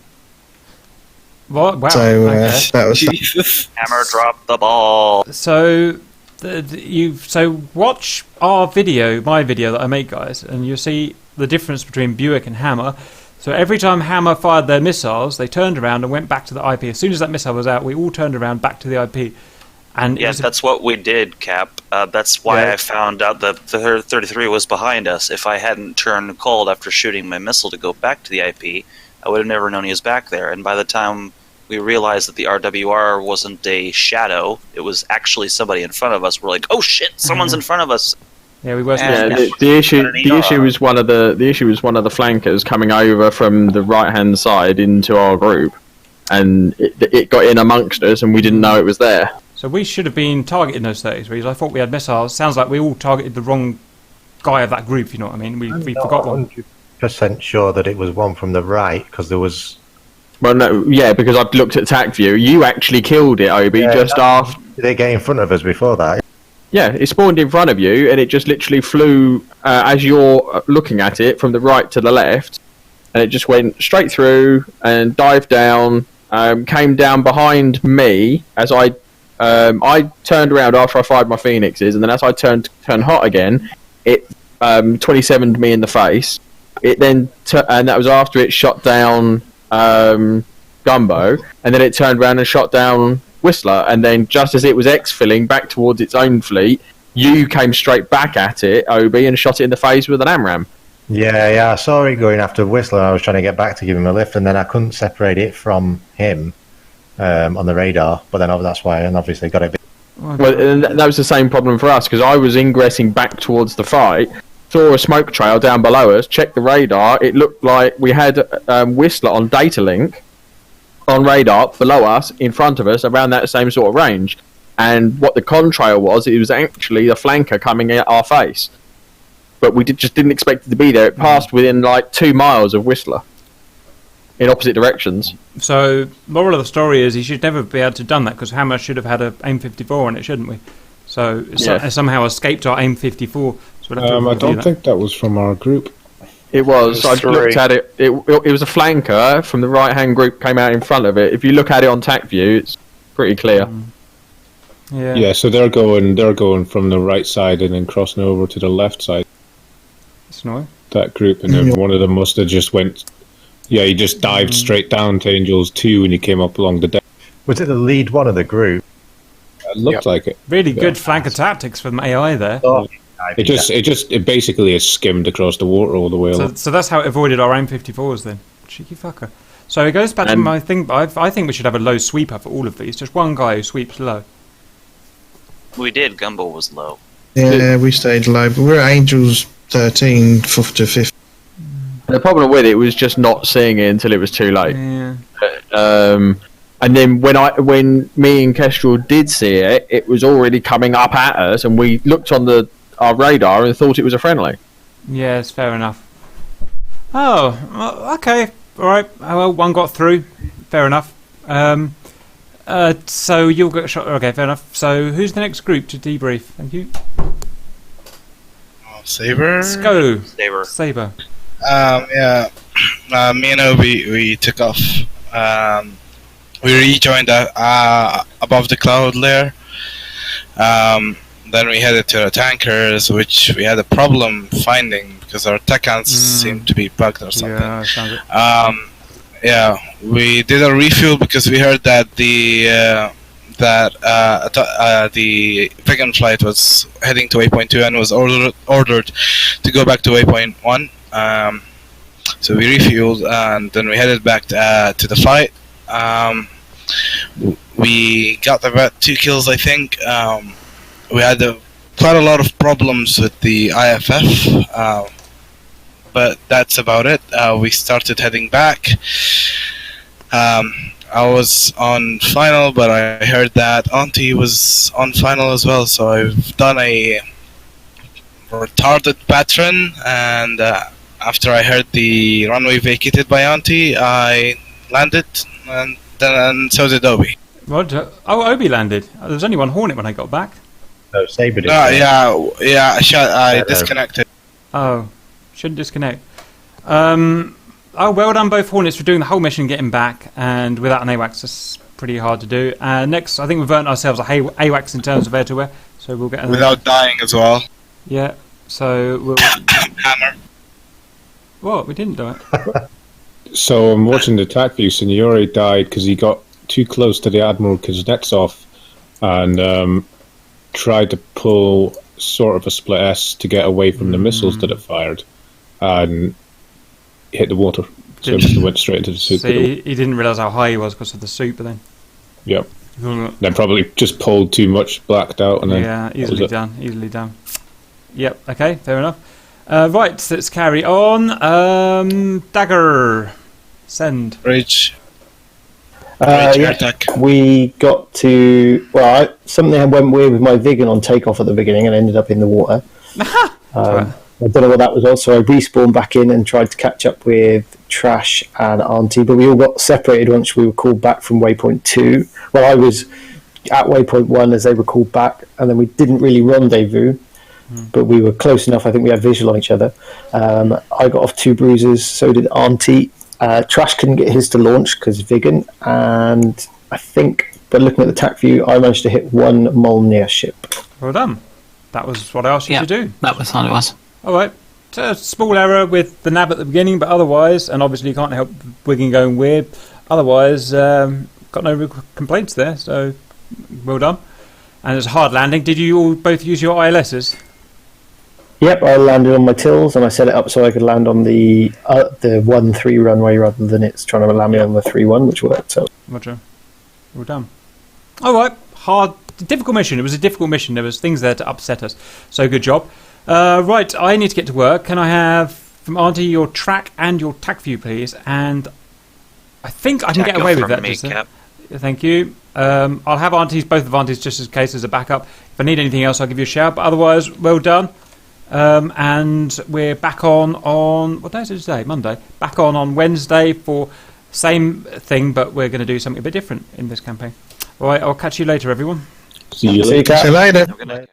What? Wow. So that was Jesus. Hammer dropped the ball. So watch our video, my video that I make, guys, and you'll see the difference between Buick and Hammer. So every time Hammer fired their missiles, they turned around and went back to the IP. As soon as that missile was out, we all turned around back to the IP. And yeah, that's what we did, Cap. That's why I found out that the 33 was behind us. If I hadn't turned cold after shooting my missile to go back to the IP, I would have never known he was back there. And by the time we realized that the RWR wasn't a shadow, it was actually somebody in front of us, we're like, oh shit, someone's in front of us. Yeah, we were. The issue was one of the flankers coming over from the right hand side into our group, and it got in amongst us, and we didn't know it was there. So we should have been targeting those 33s. I thought we had missiles. Sounds like we all targeted the wrong guy of that group. You know what I mean? We forgot one. 100% sure that it was one from the right because there was. Well, no, yeah, because I've looked at TAC view. You actually killed it, Obi, just after. Did it get in front of us before that? Yeah, it spawned in front of you, and it just literally flew as you're looking at it from the right to the left, and it just went straight through and dived down. Came down behind me as I turned around after I fired my Phoenixes, and then as I turned hot again, it 27'd me in the face. It then and that was after it shot down Gumbo, and then it turned around and shot down Whistler, and then just as it was exfilling back towards its own fleet, you came straight back at it, Obi, and shot it in the face with an AMRAAM. Yeah, I saw it going after Whistler. I was trying to get back to give him a lift, and then I couldn't separate it from him on the radar, but then that's why I obviously got it. Well, and that was the same problem for us, because I was ingressing back towards the fight, saw a smoke trail down below us, checked the radar, it looked like we had Whistler on data link on radar below us, in front of us, around that same sort of range. And what the contrail was, it was actually the flanker coming at our face. But we just didn't expect it to be there. It passed within like 2 miles of Whistler in opposite directions. So, moral of the story is he should never be able to have done that, because Hammer should have had an AIM-54 on it, shouldn't we? So, it somehow escaped our AIM-54. So I don't think that was from our group. It was. I looked at it. It was a flanker from the right-hand group came out in front of it. If you look at it on TAC view, it's pretty clear. Yeah. So they're going from the right side and then crossing over to the left side. That's annoying. That group, and then one of them must have just went. Yeah, he just dived straight down to Angels 2 and he came up along the deck. Was it the lead one of the group? It looked like it. Really good flanker tactics from AI there. It basically is skimmed across the water all the way along. So that's how it avoided our AIM-54s then. Cheeky fucker. So it goes back to my thing, but I think we should have a low sweeper for all of these. Just one guy who sweeps low. We did. Gumbo was low. Yeah, we stayed low, but we're at Angels 13 to 15. The problem with it was just not seeing it until it was too late. Yeah. And then when me and Kestrel did see it, it was already coming up at us, and we looked on our radar and thought it was a friendly. Yes, fair enough. Oh, okay, all right. Well, one got through. Fair enough. So you'll get shot. Okay, fair enough. So who's the next group to debrief? Thank you. Saber. Let's go. Saber. Yeah. Me and Obi, we took off. We rejoined above the cloud layer. Then we headed to the tankers, which we had a problem finding because our tech accounts seemed to be bugged or something. Yeah, sounds it. yeah, we did a refuel because we heard that the vegan flight was heading to waypoint 2 and was ordered to go back to waypoint 1. So we refueled and then we headed back to the fight. We got about 2 kills, I think. We had quite a lot of problems with the IFF, but that's about it. We started heading back. I was on final, but I heard that Auntie was on final as well, so I've done a retarded pattern, and after I heard the runway vacated by Auntie, I landed, and so did Obi. Roger. Oh, Obi landed. There was only one Hornet when I got back. No, Sabre did. Yeah, I disconnected. Oh, shouldn't disconnect. Oh, well done both Hornets for doing the whole mission, getting back, and without an AWACS, that's pretty hard to do. Next, I think we've earned ourselves a AWACS in terms of air-to-air, so we'll get without dying as well. Yeah, so we'll... Hammer. What? We didn't do it. So I'm watching the attack view. Signore died because he got too close to the Admiral Kuznetsov and tried to pull sort of a split S to get away from the missiles that it fired, and hit the water. So he went straight into the soup. So he didn't realise how high he was because of the soup, but then... Yep. Then probably just pulled too much, blacked out, and then... Yeah, easily done. Yep, okay, fair enough. Right, let's carry on. Dagger. Send. Bridge. We got to... Well, something went weird with my Vigan on takeoff at the beginning and ended up in the water. I don't know what that was on, so I respawned back in and tried to catch up with Trash and Auntie, but we all got separated once we were called back from waypoint 2. Well, I was at waypoint 1 as they were called back, and then we didn't really rendezvous, but we were close enough. I think we had visual on each other. I got off 2 bruises, so did Auntie. Trash couldn't get his to launch because Vigan, and I think, but looking at the TAC view, I managed to hit 1 Molnir ship. Well done. That was what I asked you to do. That was what it was. Alright, so a small error with the nav at the beginning, but otherwise, and obviously you can't help wigging going weird, otherwise, got no complaints there, so well done. And it's a hard landing. Did you all both use your ILSs? Yep, I landed on my tills and I set it up so I could land on the 1-3 runway rather than it's trying to land me on the 3-1, which worked. So. Roger. Well done. Alright, difficult mission. It was a difficult mission. There was things there to upset us. So good job. Right, I need to get to work. Can I have from Auntie your track and your TAC view, please? And I think I can get away with that. Thank you. I'll have both of Auntie's just in case as a backup. If I need anything else, I'll give you a shout. But otherwise, well done. And we're back on what day is it today? Monday. Back on Wednesday for same thing, but we're going to do something a bit different in this campaign. All right, I'll catch you later, everyone. See you later.